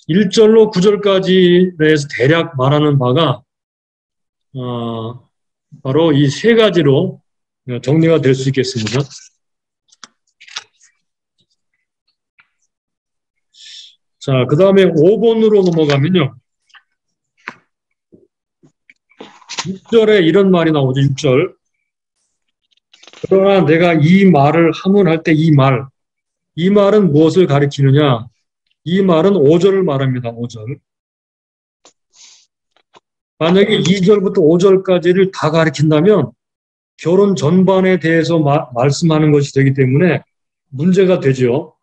1절로 9절까지 대해서 대략 말하는 바가 바로 이 세 가지로 정리가 될 수 있겠습니다. 자, 그 다음에 5번으로 넘어가면요. 6절에 이런 말이 나오죠. 6절. 그러나 내가 이 말을 하문할 때 이 말은 무엇을 가리키느냐? 이 말은 5절을 말합니다. 5절. 만약에 2절부터 5절까지를 다 가리킨다면 결혼 전반에 대해서 말씀하는 것이 되기 때문에 문제가 되죠.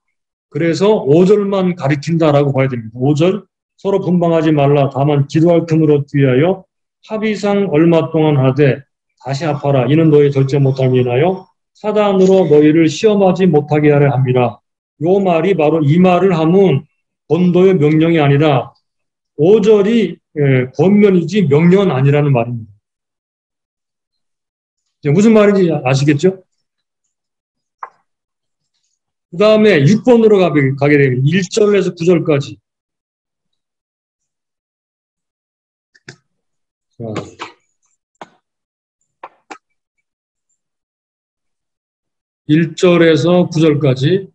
그래서 5절만 가리킨다라고 봐야 됩니다. 5절 서로 분방하지 말라. 다만 기도할 틈을 얻기 위하여 합의상 얼마 동안 하되 다시 합하라. 이는 너희 절제 못함이 인하여 사단으로 너희를 시험하지 못하게 하려 함이라. 요 말이 바로 이 말을 하면 권도의 명령이 아니라 5절이 권면이지 명령은 아니라는 말입니다. 무슨 말인지 아시겠죠? 그 다음에 6번으로 가게 되면 1절에서 9절까지. 1절에서 9절까지.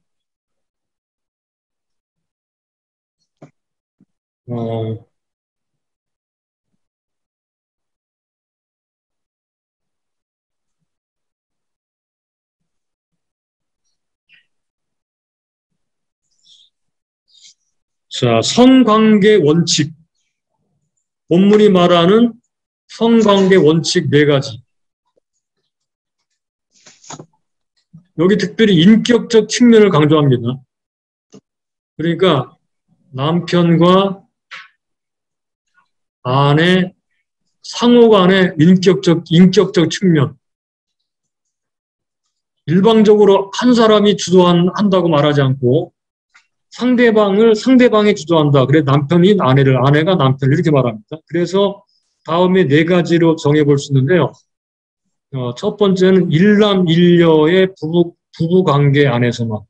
자, 성관계 원칙. 본문이 말하는 성관계 원칙 4가지. 여기 특별히 인격적 측면을 강조합니다. 그러니까 남편과 아내 상호 간의 인격적 측면. 일방적으로 한 사람이 주도한다고 말하지 않고 상대방이 주도한다. 그래 남편이 아내를, 아내가 남편을 이렇게 말합니다. 그래서 다음에 4가지로 정해볼 수 있는데요. 첫 번째는 일남일녀의 부부 관계 안에서만.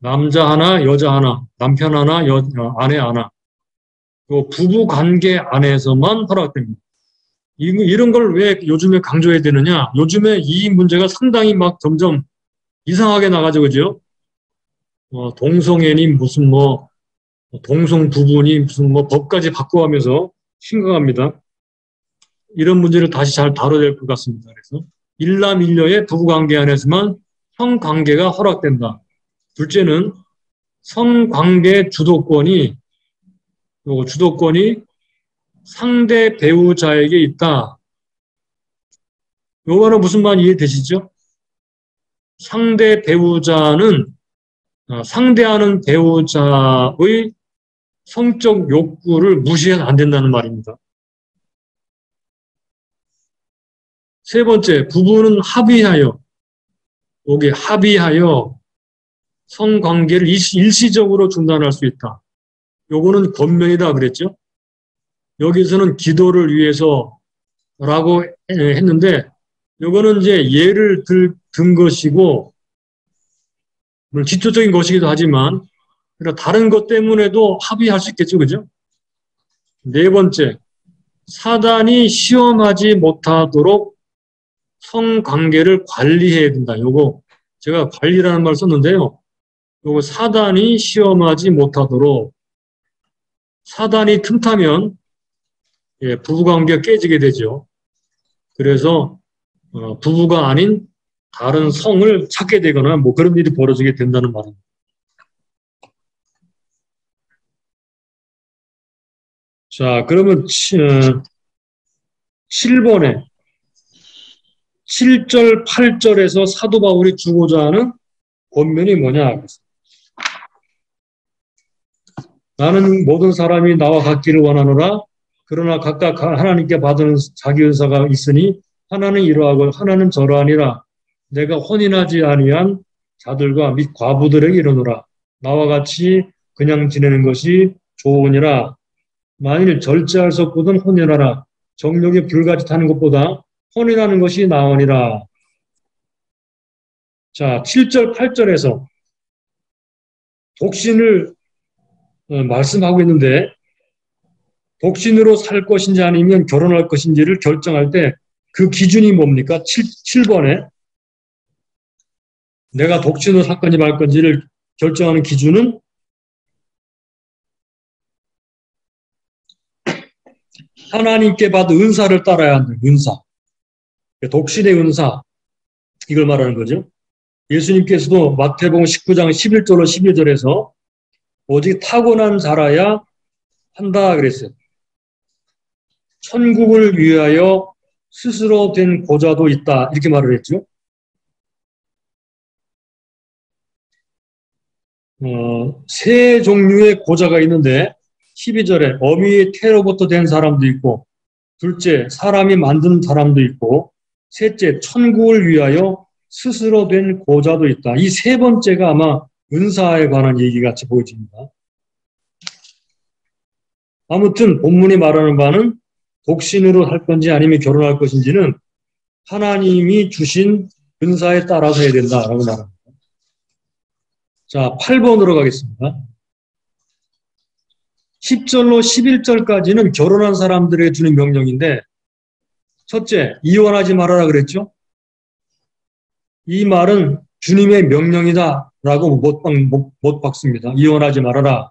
남자 하나, 여자 하나, 남편 하나, 아내 하나. 부부 관계 안에서만 허락됩니다. 이런 걸 왜 요즘에 강조해야 되느냐? 요즘에 이 문제가 상당히 막 점점 이상하게 나가죠, 그죠? 동성애니 무슨 동성 부부니 무슨 법까지 바꿔가면서 심각합니다. 이런 문제를 다시 잘 다뤄야 될 것 같습니다. 그래서 일남일녀의 부부관계 안에서만 성관계가 허락된다. 둘째는 성관계 주도권이 상대 배우자에게 있다. 요거는 무슨 말인지 이해되시죠? 상대 배우자는 상대하는 배우자의 성적 욕구를 무시해서 안 된다는 말입니다. 세 번째, 부부는 합의하여 성관계를 일시적으로 중단할 수 있다. 요거는 권면이다 그랬죠? 여기서는 기도를 위해서라고 했는데 요거는 이제 예를 든 것이고 물론 기초적인 것이기도 하지만 그러니까 다른 것 때문에도 합의할 수 있겠죠. 그죠? 네 번째, 사단이 시험하지 못하도록 성관계를 관리해야 된다. 요거 제가 관리라는 말을 썼는데요. 요거 사단이 시험하지 못하도록 사단이 틈타면 부부관계가 깨지게 되죠. 그래서 부부가 아닌 다른 성을 찾게 되거나 그런 일이 벌어지게 된다는 말입니다. 자, 그러면 7번에 7절, 8절에서 사도 바울이 주고자 하는 권면이 뭐냐? 나는 모든 사람이 나와 같기를 원하노라. 그러나 각각 하나님께 받은 자기 은사가 있으니 하나는 이러하고 하나는 저러하니라. 내가 혼인하지 아니한 자들과 및 과부들에게 이르노라. 나와 같이 그냥 지내는 것이 좋으니라. 만일 절제할 수 없거든 혼인하라. 정욕에 불같이 타는 것보다 혼인하는 것이 나으니라. 자, 7절, 8절에서 독신을 말씀하고 있는데 독신으로 살 것인지 아니면 결혼할 것인지를 결정할 때 그 기준이 뭡니까? 7번에 내가 독신으로 살 건지 말 건지를 결정하는 기준은 하나님께 받은 은사를 따라야 한다. 은사. 독신의 은사. 이걸 말하는 거죠. 예수님께서도 마태복음 19장 11절로 12절에서 오직 타고난 자라야 한다 그랬어요. 천국을 위하여 스스로 된 고자도 있다. 이렇게 말을 했죠. 세 종류의 고자가 있는데 12절에 어미의 태로부터 된 사람도 있고 둘째 사람이 만든 사람도 있고 셋째 천국을 위하여 스스로 된 고자도 있다. 이 세 번째가 아마 은사에 관한 얘기 같이 보여집니다. 아무튼 본문이 말하는 바는 독신으로 할 건지 아니면 결혼할 것인지는 하나님이 주신 은사에 따라서 해야 된다라고 말합니다. 자, 8번으로 가겠습니다. 10절로 11절까지는 결혼한 사람들에게 주는 명령인데 첫째, 이혼하지 말아라 그랬죠? 이 말은 주님의 명령이다라고 못 박습니다. 이혼하지 말아라.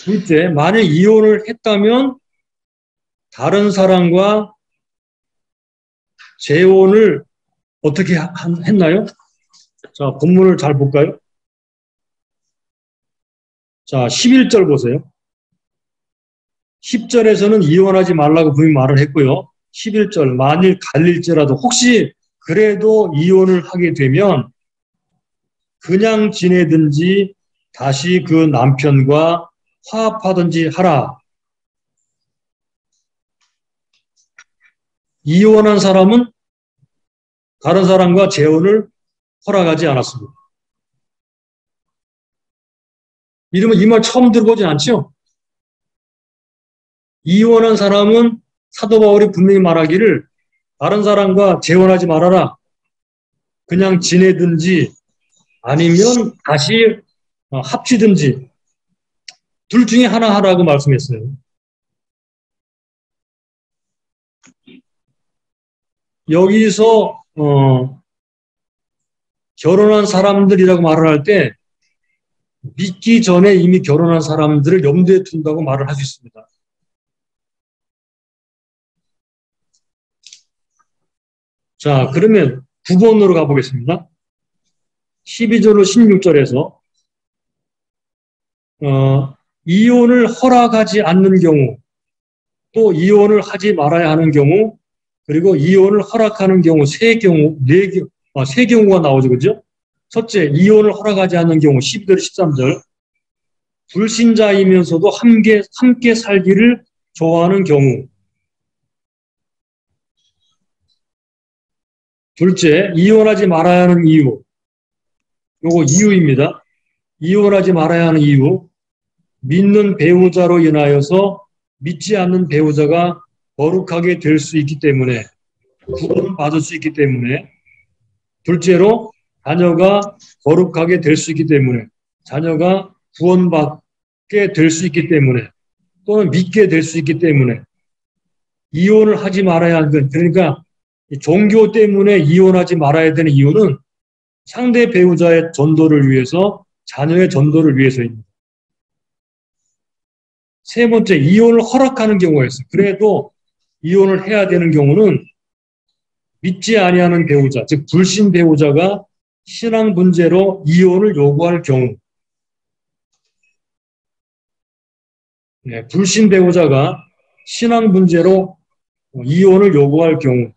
둘째, 만일 이혼을 했다면 다른 사람과 재혼을 어떻게 했나요? 자, 본문을 잘 볼까요? 자, 11절 보세요. 10절에서는 이혼하지 말라고 분명히 말을 했고요. 11절, 만일 갈릴지라도 혹시 그래도 이혼을 하게 되면 그냥 지내든지 다시 그 남편과 화합하든지 하라. 이혼한 사람은 다른 사람과 재혼을 허락하지 않았습니다. 이러면 이 말 처음 들어보진 않죠? 이혼한 사람은 사도 바울이 분명히 말하기를 다른 사람과 재혼하지 말아라. 그냥 지내든지 아니면 다시 합치든지 둘 중에 하나 하라고 말씀했어요. 여기서 결혼한 사람들이라고 말을 할 때 믿기 전에 이미 결혼한 사람들을 염두에 둔다고 말을 할 수 있습니다. 자, 그러면 9번으로 가보겠습니다. 12절로 16절에서 이혼을 허락하지 않는 경우, 또 이혼을 하지 말아야 하는 경우, 그리고 이혼을 허락하는 경우 세 경우가 나오죠, 그죠? 첫째, 이혼을 허락하지 않는 경우 12절, 13절. 불신자이면서도 함께 살기를 좋아하는 경우. 둘째, 이혼하지 말아야 하는 이유. 요거 이유입니다. 이혼하지 말아야 하는 이유. 믿는 배우자로 인하여서 믿지 않는 배우자가 거룩하게 될 수 있기 때문에, 구원을 받을 수 있기 때문에. 둘째로, 자녀가 거룩하게 될 수 있기 때문에, 자녀가 구원받게 될 수 있기 때문에, 또는 믿게 될 수 있기 때문에 이혼을 하지 말아야 하는 것. 그러니까 종교 때문에 이혼하지 말아야 되는 이유는 상대 배우자의 전도를 위해서, 자녀의 전도를 위해서입니다. 세 번째, 이혼을 허락하는 경우가 있어요. 그래도 이혼을 해야 되는 경우는 믿지 아니하는 배우자, 즉 불신 배우자가 신앙 문제로 이혼을 요구할 경우. 네, 불신 배우자가 신앙 문제로 이혼을 요구할 경우.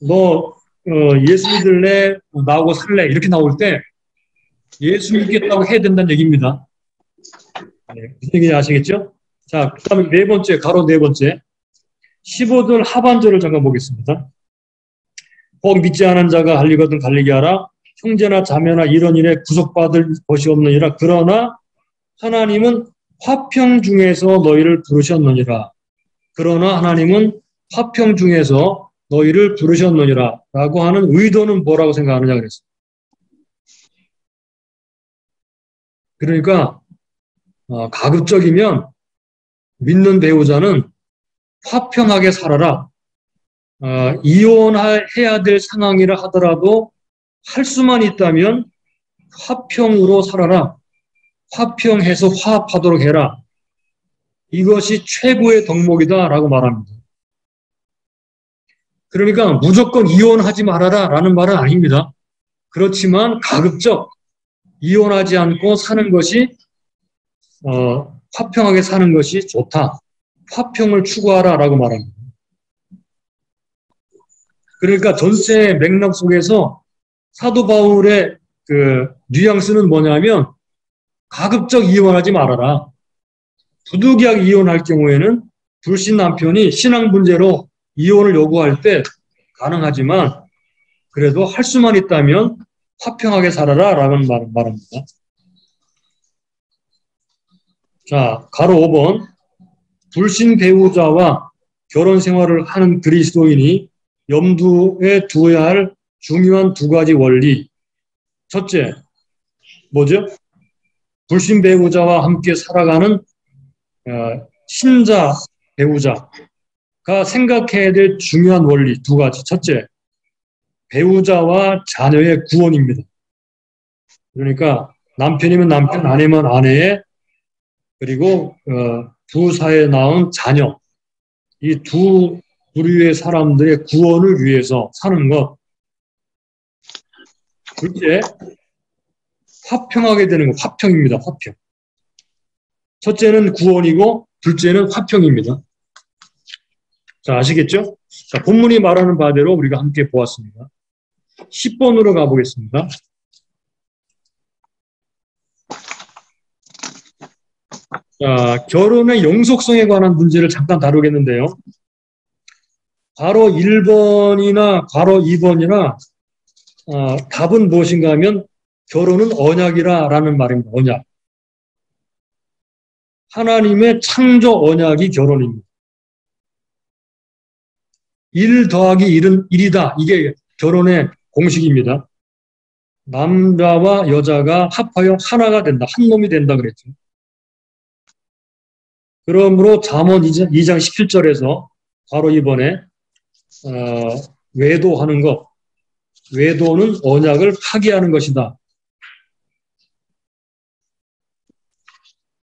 너 예수 믿을래? 나하고 살래? 이렇게 나올 때 예수 믿겠다고 해야 된다는 얘기입니다. 네, 무슨 얘기인지 아시겠죠? 자, 그 다음에 네 번째, 가로 네 번째. 15절 하반절을 잠깐 보겠습니다. 꼭 믿지 않은 자가 갈리거든 갈리게 하라. 형제나 자매나 이런 일에 구속받을 것이 없느니라. 그러나 하나님은 화평 중에서 너희를 부르셨느니라. 그러나 하나님은 화평 중에서 너희를 부르셨느니라. 라고 하는 의도는 뭐라고 생각하느냐 그랬어요. 그러니까 가급적이면 믿는 배우자는 화평하게 살아라. 이혼해야 될 상황이라 하더라도 할 수만 있다면 화평으로 살아라. 화평해서 화합하도록 해라. 이것이 최고의 덕목이다라고 말합니다. 그러니까 무조건 이혼하지 말아라 라는 말은 아닙니다. 그렇지만 가급적 이혼하지 않고 사는 것이 화평하게 사는 것이 좋다. 화평을 추구하라 라고 말합니다. 그러니까 전체 맥락 속에서 사도 바울의 그 뉘앙스는 뭐냐면 가급적 이혼하지 말아라. 부득이하게 이혼할 경우에는 불신 남편이 신앙 문제로 이혼을 요구할 때 가능하지만 그래도 할 수만 있다면 화평하게 살아라 라는 말합니다. 자, 가로 5번. 불신 배우자와 결혼 생활을 하는 그리스도인이 염두에 두어야 할 중요한 두 가지 원리. 첫째, 뭐죠? 불신 배우자와 함께 살아가는 신자 배우자가 생각해야 될 중요한 원리 두 가지. 첫째, 배우자와 자녀의 구원입니다. 그러니까 남편이면 남편, 아내면 아내의 그리고 부사에 낳은 자녀 이 두 부류의 사람들의 구원을 위해서 사는 것. 둘째, 화평하게 되는 것. 화평입니다. 화평. 첫째는 구원이고 둘째는 화평입니다. 자, 아시겠죠? 자, 본문이 말하는 바대로 우리가 함께 보았습니다. 10번으로 가보겠습니다. 자, 결혼의 영속성에 관한 문제를 잠깐 다루겠는데요. 괄호 1번이나 괄호 2번이나 답은 무엇인가 하면 결혼은 언약이라는 말입니다. 언약. 하나님의 창조 언약이 결혼입니다. 1 더하기 1은 1이다. 이게 결혼의 공식입니다. 남자와 여자가 합하여 하나가 된다. 한 몸이 된다 그랬죠. 그러므로 잠언 2장 17절에서 바로 이번에 외도하는 것, 외도는 언약을 파기하는 것이다.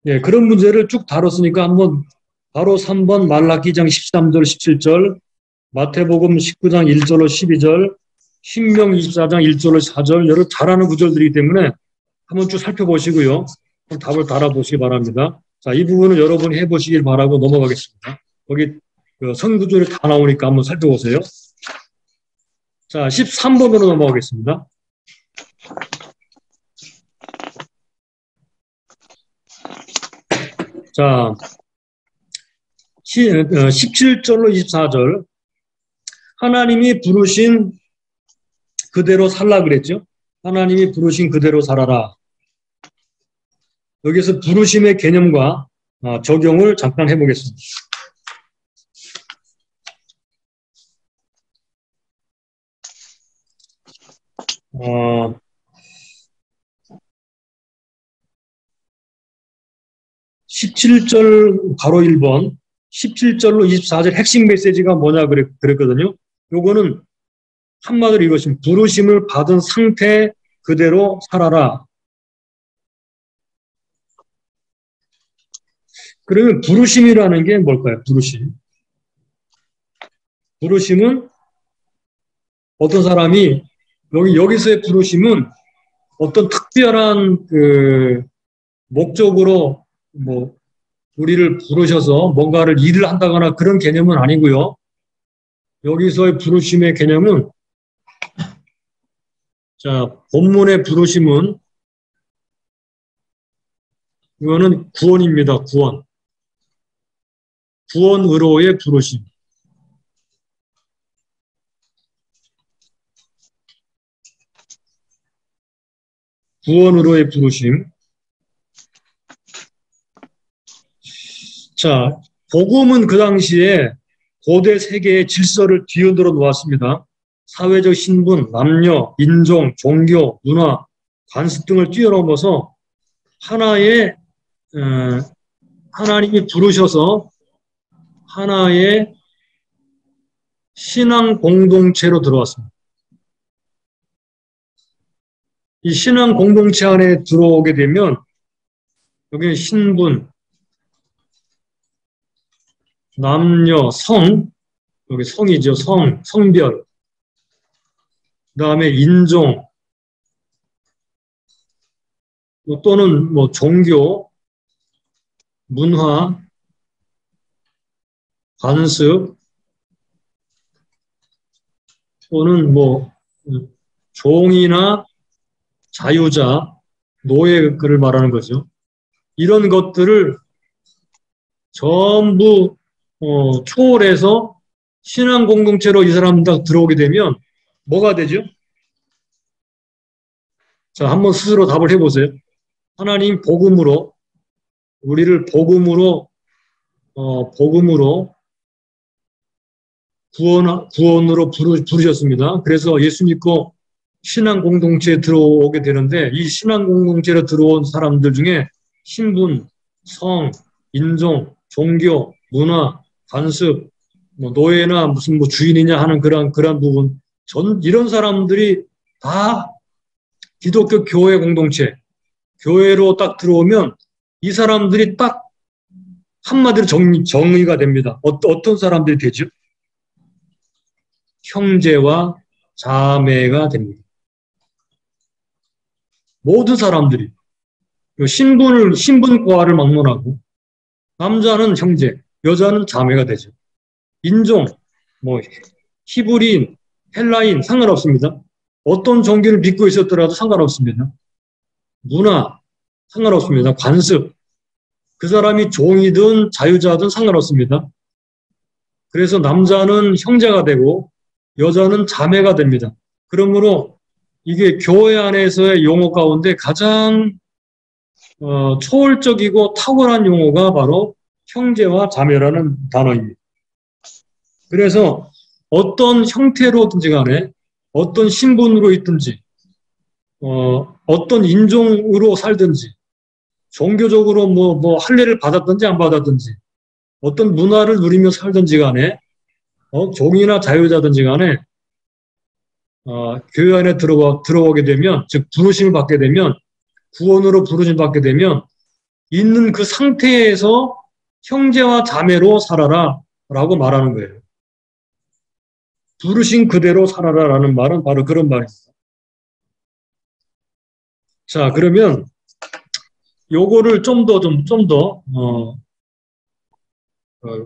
예, 그런 문제를 쭉 다뤘으니까 한번 바로 3번 말라기 2장 13절 17절, 마태복음 19장 1절로 12절, 신명 24장 1절로 4절 여러 잘 아는 구절들이기 때문에 한번 쭉 살펴보시고요. 한번 답을 달아보시기 바랍니다. 자, 이 부분은 여러분이 해보시길 바라고 넘어가겠습니다. 거기 선구절이 다 나오니까 한번 살펴보세요. 자, 13번으로 넘어가겠습니다. 자, 17절로 24절. 하나님이 부르신 그대로 살라 그랬죠. 하나님이 부르신 그대로 살아라. 여기서 부르심의 개념과 적용을 잠깐 해보겠습니다. 17절 가로 1번, 17절로 24절 핵심 메시지가 뭐냐 그랬거든요. 요거는 한마디로 이것입니다. 부르심을 받은 상태 그대로 살아라. 그러면 부르심이라는 게 뭘까요? 부르심. 부르심은 어떤 사람이 여기서의 부르심은 어떤 특별한 목적으로 우리를 부르셔서 뭔가를 일을 한다거나 그런 개념은 아니고요. 여기서의 부르심의 개념은 자, 본문의 부르심은 이거는 구원입니다. 구원. 구원으로의 부르심. 구원으로의 부르심. 자, 복음은 그 당시에 고대 세계의 질서를 뒤흔들어 놓았습니다. 사회적 신분, 남녀, 인종, 종교, 문화, 관습 등을 뛰어넘어서 하나의 하나님이 부르셔서 하나의 신앙 공동체로 들어왔습니다. 이 신앙 공동체 안에 들어오게 되면 여기는 신분, 남녀, 성, 여기 성이죠. 성별, 그 다음에 인종, 또는 뭐 종교, 문화, 관습, 또는 뭐 종이나 자유자, 노예를 말하는 거죠. 이런 것들을 전부 초월해서 신앙 공동체로 이 사람들 들어오게 되면 뭐가 되죠? 자, 한번 스스로 답을 해보세요. 하나님 복음으로 우리를 복음으로 구원으로 부르셨습니다. 그래서 예수 믿고 신앙 공동체에 들어오게 되는데 이 신앙 공동체로 들어온 사람들 중에 신분, 성, 인종, 종교, 문화, 관습, 뭐 노예나 무슨 뭐 주인이냐 하는 그런 부분, 이런 사람들이 다 기독교 교회 공동체, 교회로 딱 들어오면 이 사람들이 딱 한마디로 정의가 됩니다. 어떤 사람들이 되죠? 형제와 자매가 됩니다. 모든 사람들이 신분과를 막론하고 남자는 형제, 여자는 자매가 되죠. 인종, 뭐 히브리인, 헬라인 상관없습니다. 어떤 종교를 믿고 있었더라도 상관없습니다. 문화 상관없습니다. 관습, 그 사람이 종이든 자유자든 상관없습니다. 그래서 남자는 형제가 되고 여자는 자매가 됩니다. 그러므로 이게 교회 안에서의 용어 가운데 가장 초월적이고 탁월한 용어가 바로 형제와 자매라는 단어입니다. 그래서 어떤 형태로든지 간에 어떤 신분으로 있든지 어떤 인종으로 살든지 종교적으로 뭐 할례를 받았든지 안 받았든지 어떤 문화를 누리며 살든지 간에 종이나 자유자든지 간에 교회 안에 들어오게 되면, 즉 부르심을 받게 되면, 구원으로 부르심 받게 되면 있는 그 상태에서 형제와 자매로 살아라 라고 말하는 거예요. 부르심 그대로 살아라라는 말은 바로 그런 말입니다. 자, 그러면 요거를 좀 더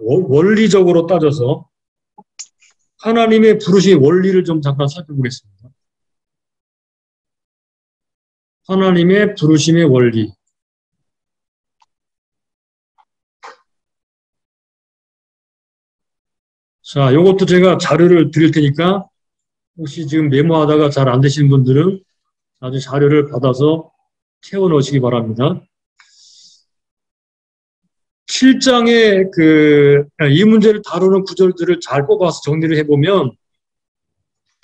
원리적으로 따져서 하나님의 부르심의 원리를 좀 잠깐 살펴보겠습니다. 하나님의 부르심의 원리. 자, 요것도 제가 자료를 드릴 테니까 혹시 지금 메모하다가 잘 안 되시는 분들은 나중에 자료를 받아서 채워 넣으시기 바랍니다. 7장에 이 문제를 다루는 구절들을 잘 뽑아서 정리를 해보면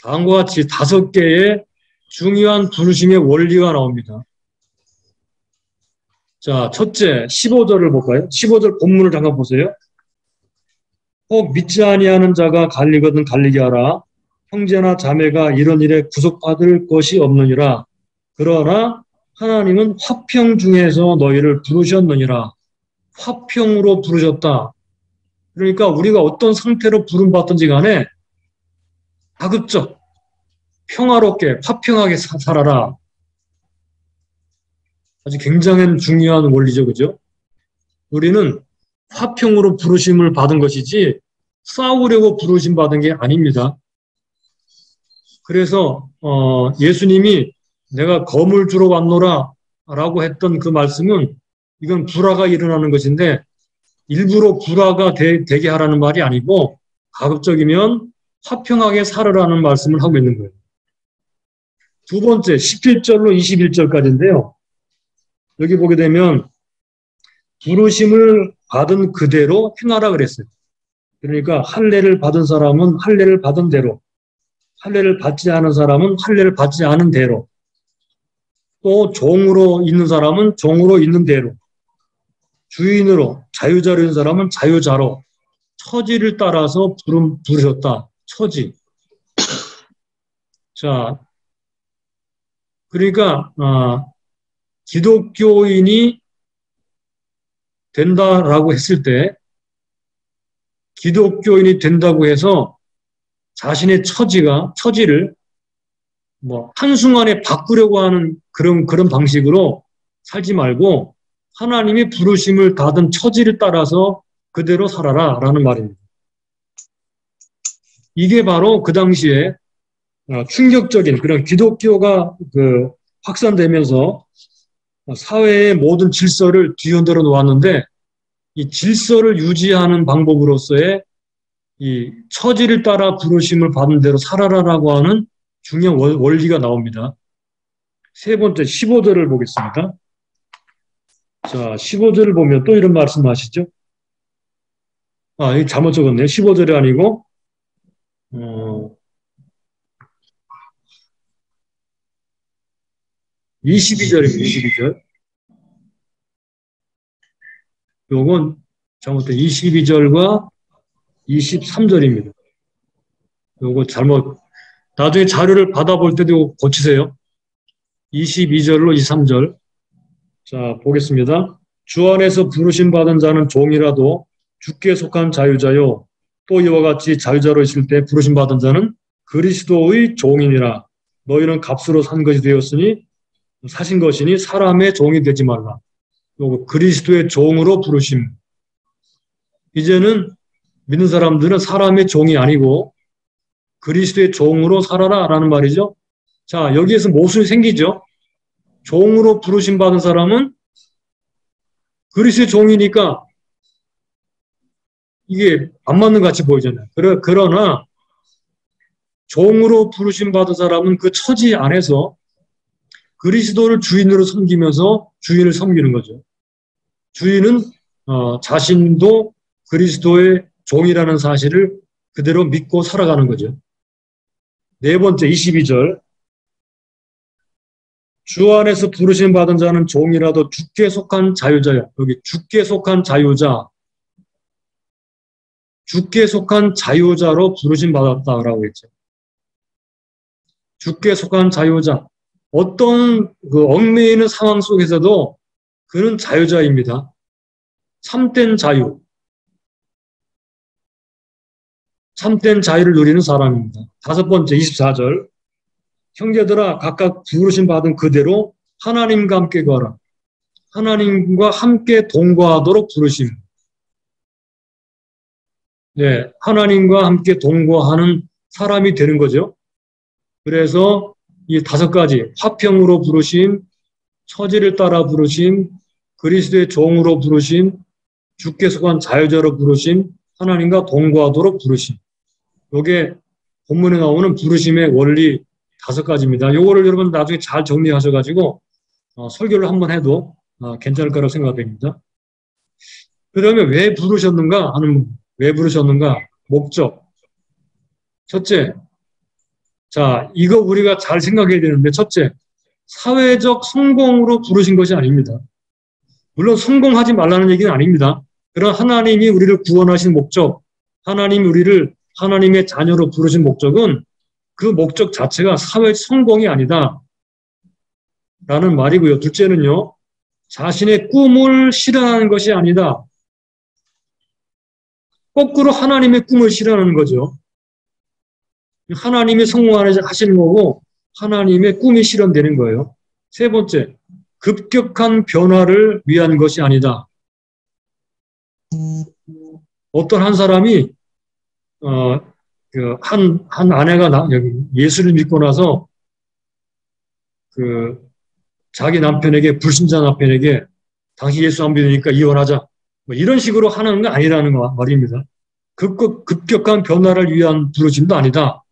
다음과 같이 5개의 중요한 부르심의 원리가 나옵니다. 자, 첫째, 15절을 볼까요? 15절 본문을 잠깐 보세요. 혹 믿지 아니하는 자가 갈리거든 갈리게 하라. 형제나 자매가 이런 일에 구속받을 것이 없느니라. 그러나 하나님은 화평 중에서 너희를 부르셨느니라. 화평으로 부르셨다. 그러니까 우리가 어떤 상태로 부름받든지 간에 가급적 평화롭게 화평하게 살아라. 아주 굉장히 중요한 원리죠. 그죠? 우리는 화평으로 부르심을 받은 것이지 싸우려고 부르심 받은 게 아닙니다. 그래서 예수님이 내가 검을 주러 왔노라 라고 했던 그 말씀은 이건 불화가 일어나는 것인데 일부러 불화가 되게 하라는 말이 아니고 가급적이면 화평하게 살아라는 말씀을 하고 있는 거예요. 두 번째 17절로 21절까지인데요. 여기 보게 되면 부르심을 받은 그대로 행하라 그랬어요. 그러니까 할례를 받은 사람은 할례를 받은 대로, 할례를 받지 않은 사람은 할례를 받지 않은 대로, 또 종으로 있는 사람은 종으로 있는 대로, 주인으로 자유자로 있는 사람은 자유자로 처지를 따라서 부르셨다. 처지. 자, 그러니까 기독교인이 된다라고 했을 때 기독교인이 된다고 해서 자신의 처지를 뭐 한순간에 바꾸려고 하는 그런 방식으로 살지 말고 하나님이 부르심을 받은 처지를 따라서 그대로 살아라라는 말입니다. 이게 바로 그 당시에 충격적인 그런 기독교가 확산되면서 사회의 모든 질서를 뒤흔들어 놓았는데 이 질서를 유지하는 방법으로서의 이 처지를 따라 부르심을 받은 대로 살아라라고 하는 중요한 원리가 나옵니다. 세 번째 15절을 보겠습니다. 자, 15절을 보면 또 이런 말씀하시죠. 이거 잘못 적었네요. 15절이 아니고 22절입니다. 22절. 요건 잘못된 22절과 23절입니다. 요거 잘못, 나중에 자료를 받아볼 때도 고치세요. 22절로 23절. 자, 보겠습니다. 주 안에서 부르심 받은 자는 종이라도 주께 속한 자유자요. 또 이와 같이 자유자로 있을 때 부르심 받은 자는 그리스도의 종이니라. 너희는 값으로 산 것이 되었으니 사신 것이니 사람의 종이 되지 말라. 요거 그리스도의 종으로 부르심. 이제는 믿는 사람들은 사람의 종이 아니고 그리스도의 종으로 살아라라는 말이죠. 자, 여기에서 모순이 생기죠. 종으로 부르심 받은 사람은 그리스도의 종이니까 이게 안 맞는 것 같이 보이잖아요. 그러나 종으로 부르심 받은 사람은 그 처지 안에서 그리스도를 주인으로 섬기면서 주인을 섬기는 거죠. 주인은 자신도 그리스도의 종이라는 사실을 그대로 믿고 살아가는 거죠. 네 번째 22절. 주 안에서 부르심 받은 자는 종이라도 주께 속한 자유자야. 여기 주께 속한 자유자. 주께 속한 자유자로 부르심 받았다라고 했죠. 주께 속한 자유자. 어떤 얽매이는 상황 속에서도 그는 자유자입니다. 참된 자유. 참된 자유를 누리는 사람입니다. 다섯 번째 24절. 형제들아 각각 부르심 받은 그대로 하나님과 함께 거하라. 하나님과 함께 동거하도록 부르심. 네, 하나님과 함께 동거하는 사람이 되는 거죠. 그래서 이 다섯 가지 화평으로 부르심, 처지를 따라 부르심, 그리스도의 종으로 부르심, 주께 속한 자유자로 부르심, 하나님과 동거하도록 부르심. 이게 본문에 나오는 부르심의 원리 다섯 가지입니다. 요거를 여러분 나중에 잘 정리하셔가지고 설교를 한번 해도 괜찮을 거라고 생각됩니다. 그러면 왜 부르셨는가 하는, 왜 부르셨는가? 목적. 첫째, 자, 이거 우리가 잘 생각해야 되는데, 첫째, 사회적 성공으로 부르신 것이 아닙니다. 물론 성공하지 말라는 얘기는 아닙니다. 그러나 하나님이 우리를 구원하신 목적, 하나님이 우리를 하나님의 자녀로 부르신 목적은 그 목적 자체가 사회 성공이 아니다. 라는 말이고요. 둘째는요, 자신의 꿈을 실현하는 것이 아니다. 거꾸로 하나님의 꿈을 실현하는 거죠. 하나님이 성공하시는 거고 하나님의 꿈이 실현되는 거예요. 세 번째, 급격한 변화를 위한 것이 아니다. 어떤 한 사람이 한 아내가 예수를 믿고 나서 자기 남편에게, 불신자 남편에게 당신 예수 안 믿으니까 이혼하자. 뭐 이런 식으로 하는 건 아니라는 말입니다. 급격한 변화를 위한 부르심도 아니다.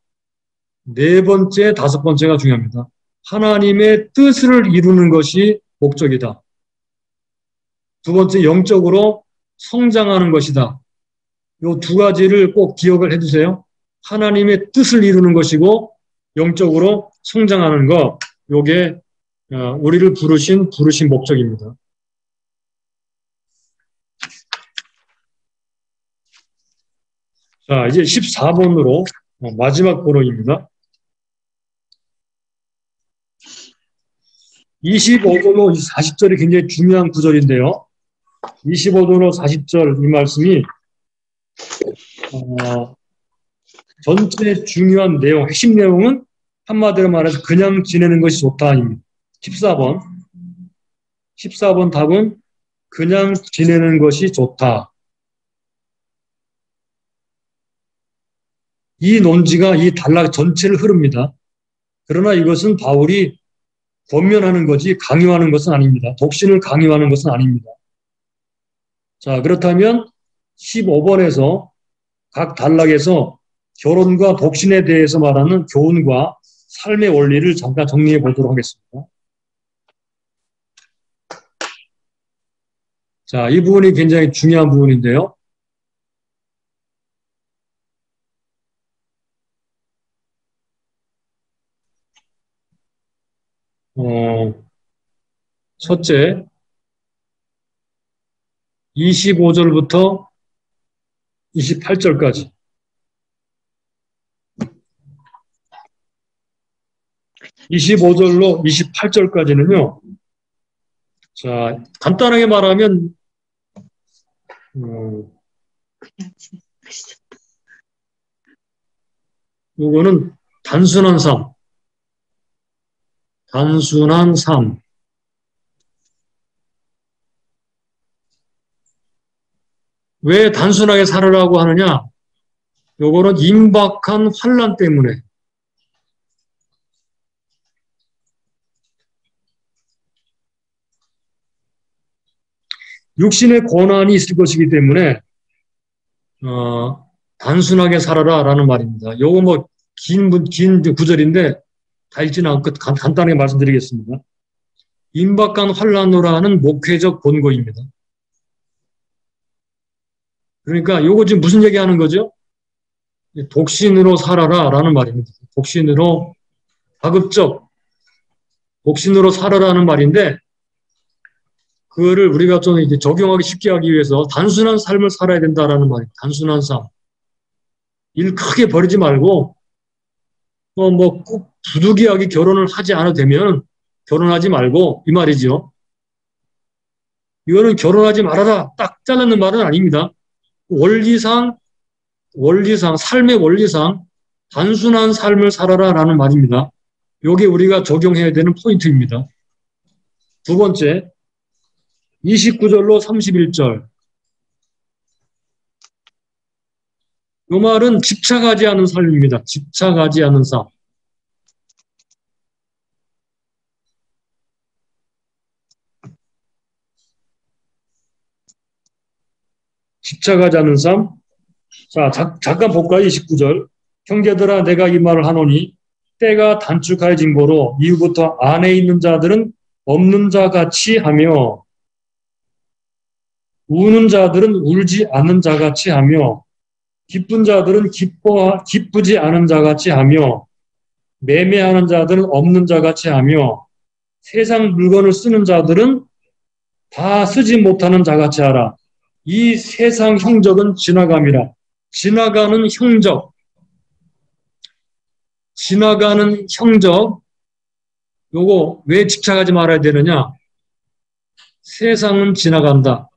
네 번째, 다섯 번째가 중요합니다. 하나님의 뜻을 이루는 것이 목적이다. 두 번째, 영적으로 성장하는 것이다. 이 두 가지를 꼭 기억을 해두세요. 하나님의 뜻을 이루는 것이고 영적으로 성장하는 것, 요게 우리를 부르신 목적입니다. 자, 이제 14번으로 마지막 번호입니다. 25도로 40절이 굉장히 중요한 구절인데요. 25도로 40절 이 말씀이 전체 중요한 내용, 핵심 내용은 한마디로 말해서 그냥 지내는 것이 좋다입니다. 14번 답은 그냥 지내는 것이 좋다. 이 논지가 이 단락 전체를 흐릅니다. 그러나 이것은 바울이 권면하는 거지 강요하는 것은 아닙니다. 독신을 강요하는 것은 아닙니다. 자, 그렇다면 15번에서 각 단락에서 결혼과 독신에 대해서 말하는 교훈과 삶의 원리를 잠깐 정리해 보도록 하겠습니다. 자, 이 부분이 굉장히 중요한 부분인데요. 첫째, 25절부터 28절까지. 25절로 28절까지는요. 자, 간단하게 말하면 이거는 단순한 삶. 단순한 삶. 왜 단순하게 살으라고 하느냐? 요거는 임박한 환난 때문에. 육신의 고난이 있을 것이기 때문에 단순하게 살아라라는 말입니다. 요거 뭐 긴 구절인데 다 읽지는 않고 간단하게 말씀드리겠습니다. 임박한 환난으로라는 목회적 본고입니다. 그러니까 요거 지금 무슨 얘기하는 거죠? 독신으로 살아라라는 말입니다. 독신으로 가급적 독신으로 살아라는 말인데 그거를 우리가 좀 이제 적용하기 쉽게 하기 위해서 단순한 삶을 살아야 된다라는 말이에요. 단순한 삶. 일 크게 벌이지 말고 뭐 꼭 부득이하게 결혼을 하지 않아도 되면 결혼하지 말고 이 말이죠. 이거는 결혼하지 말아라 딱 잘라는 말은 아닙니다. 원리상 삶의 원리상 단순한 삶을 살아라라는 말입니다. 이게 우리가 적용해야 되는 포인트입니다. 두 번째 29절로 31절 이 말은 집착하지 않은 삶입니다. 집착하지 않은 삶. 집착하지 않은 삶. 자, 잠깐 볼까요? 29절. 형제들아 내가 이 말을 하노니 때가 단축하여진 거로 이후부터 안에 있는 자들은 없는 자 같이 하며 우는 자들은 울지 않는 자 같이 하며 기쁜 자들은 기쁘지 않은 자 같이 하며 매매하는 자들은 없는 자 같이 하며 세상 물건을 쓰는 자들은 다 쓰지 못하는 자 같이 하라. 이 세상 형적은 지나감이라. 지나가는 형적 요거 왜 집착하지 말아야 되느냐? 세상은 지나간다.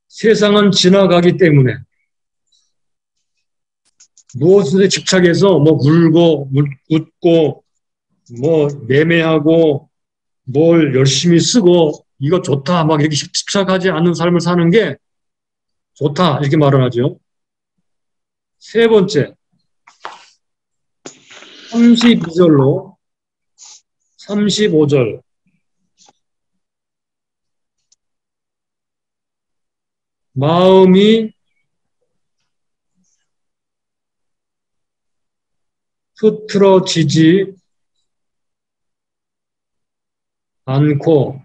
세상은 지나가기 때문에 무엇에 집착해서 뭐 울고 웃고 뭐 매매하고 뭘 열심히 쓰고 이거 좋다 막 이렇게 집착하지 않는 삶을 사는 게 좋다 이렇게 말을 하죠. 세 번째 32절로 35절. 마음이 흐트러지지 않고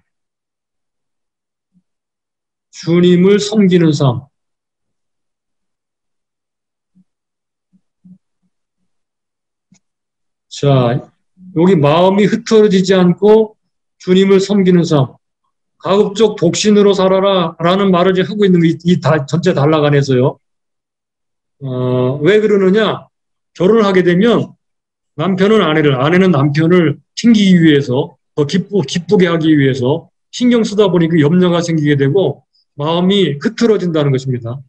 주님을 섬기는 삶. 자, 여기 마음이 흐트러지지 않고 주님을 섬기는 삶. 가급적 독신으로 살아라 라는 말을 이제 하고 있는 이 전체 단락 안에서요. 왜 그러느냐? 결혼을 하게 되면 남편은 아내를, 아내는 남편을 튕기기 위해서 더 기쁘게 하기 위해서 신경 쓰다 보니 그 염려가 생기게 되고 마음이 흐트러진다는 것입니다.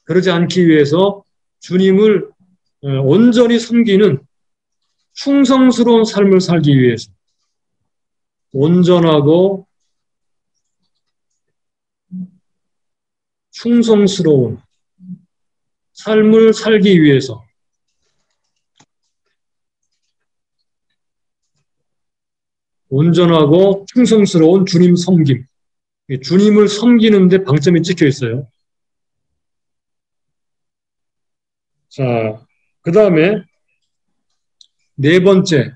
그러지 않기 위해서 주님을 온전히 섬기는 충성스러운 삶을 살기 위해서 온전하고 충성스러운 삶을 살기 위해서 온전하고 충성스러운 주님 섬김. 주님을 섬기는데 방점이 찍혀 있어요. 자, 그 다음에 네 번째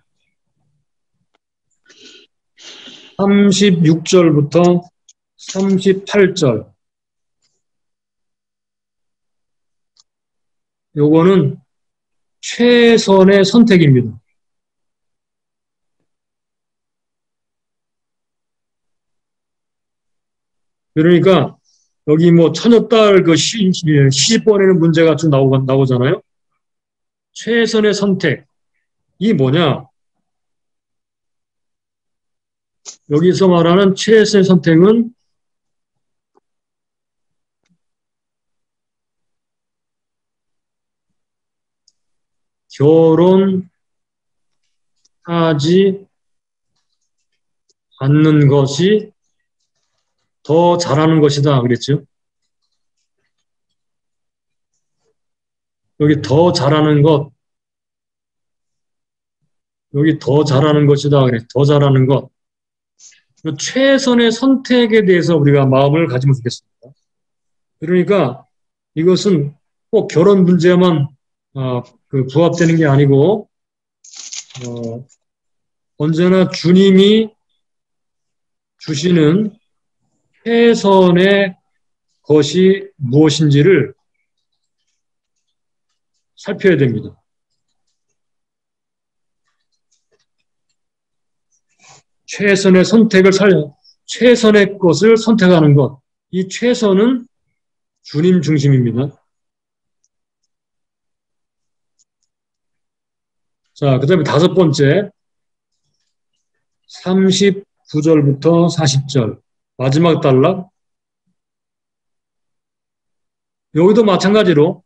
36절부터 38절. 요거는 최선의 선택입니다. 그러니까 여기 뭐 처녀딸 그 시집 보내는 문제가 좀 나오잖아요. 최선의 선택. 이 뭐냐? 여기서 말하는 최선의 선택은 결혼하지 않는 것이 더 잘하는 것이다 그랬죠. 여기 더 잘하는 것, 여기 더 잘하는 것이다 그래. 더 잘하는 것. 최선의 선택에 대해서 우리가 마음을 가지면 좋겠습니다. 그러니까 이것은 꼭 결혼 문제만 부합되는 게 아니고 언제나 주님이 주시는 최선의 것이 무엇인지를 살펴야 됩니다. 최선의 최선의 것을 선택하는 것. 이 최선은 주님 중심입니다. 자, 그 다음에 다섯 번째 39절부터 40절 마지막 단락. 여기도 마찬가지로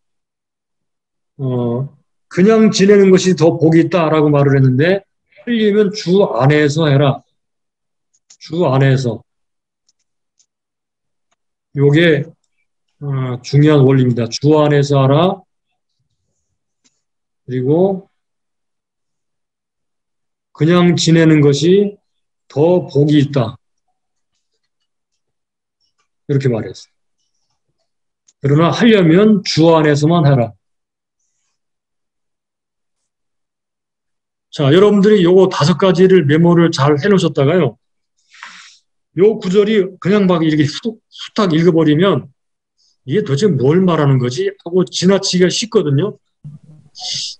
그냥 지내는 것이 더 복이 있다라고 말을 했는데 하려면 주 안에서 해라. 주 안에서. 요게 중요한 원리입니다. 주 안에서 하라. 그리고 그냥 지내는 것이 더 복이 있다. 이렇게 말했어요. 그러나 하려면 주 안에서만 해라. 자, 여러분들이 요거 다섯 가지를 메모를 잘 해놓으셨다가요. 요 구절이 그냥 막 이렇게 후딱 읽어버리면 이게 도대체 뭘 말하는 거지? 하고 지나치기가 쉽거든요.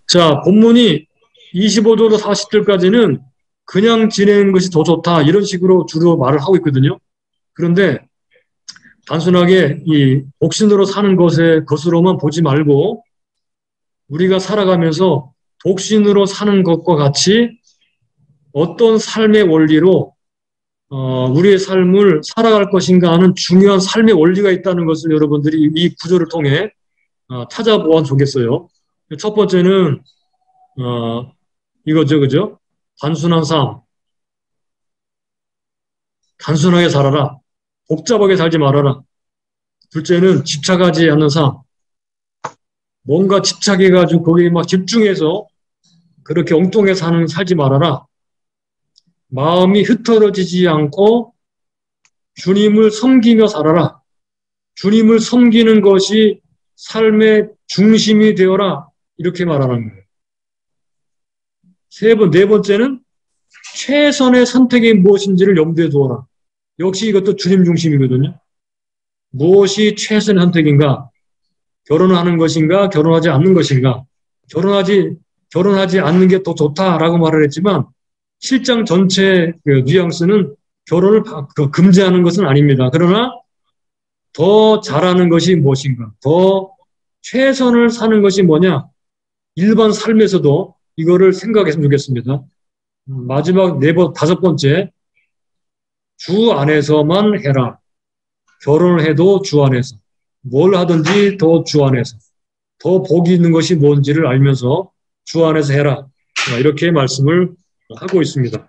자, 본문이 25절부터 40절까지는 그냥 지내는 것이 더 좋다. 이런 식으로 주로 말을 하고 있거든요. 그런데 단순하게 이 독신으로 사는 것으로만 보지 말고 우리가 살아가면서 독신으로 사는 것과 같이 어떤 삶의 원리로 우리의 삶을 살아갈 것인가 하는 중요한 삶의 원리가 있다는 것을 여러분들이 이 구절을 통해 찾아보면 좋겠어요. 첫 번째는 이거죠, 그죠? 단순한 삶. 단순하게 살아라. 복잡하게 살지 말아라. 둘째는 집착하지 않는 삶. 뭔가 집착해가지고 거기에 막 집중해서 그렇게 엉뚱하게 살지 말아라. 마음이 흐트러지지 않고 주님을 섬기며 살아라. 주님을 섬기는 것이 삶의 중심이 되어라. 이렇게 말하는 거예요. 네 번째는 최선의 선택이 무엇인지를 염두에 두어라. 역시 이것도 주님 중심이거든요. 무엇이 최선의 선택인가? 결혼하는 것인가? 결혼하지 않는 것인가? 결혼하지 않는 게 더 좋다라고 말을 했지만 실장 전체 그 뉘앙스는 결혼을 금지하는 것은 아닙니다. 그러나 더 잘하는 것이 무엇인가? 더 최선을 사는 것이 뭐냐? 일반 삶에서도 이거를 생각했으면 좋겠습니다. 마지막 다섯 번째, 주 안에서만 해라. 결혼을 해도 주 안에서. 뭘 하든지 더 주 안에서. 더 복이 있는 것이 뭔지를 알면서 주 안에서 해라. 이렇게 말씀을 하고 있습니다.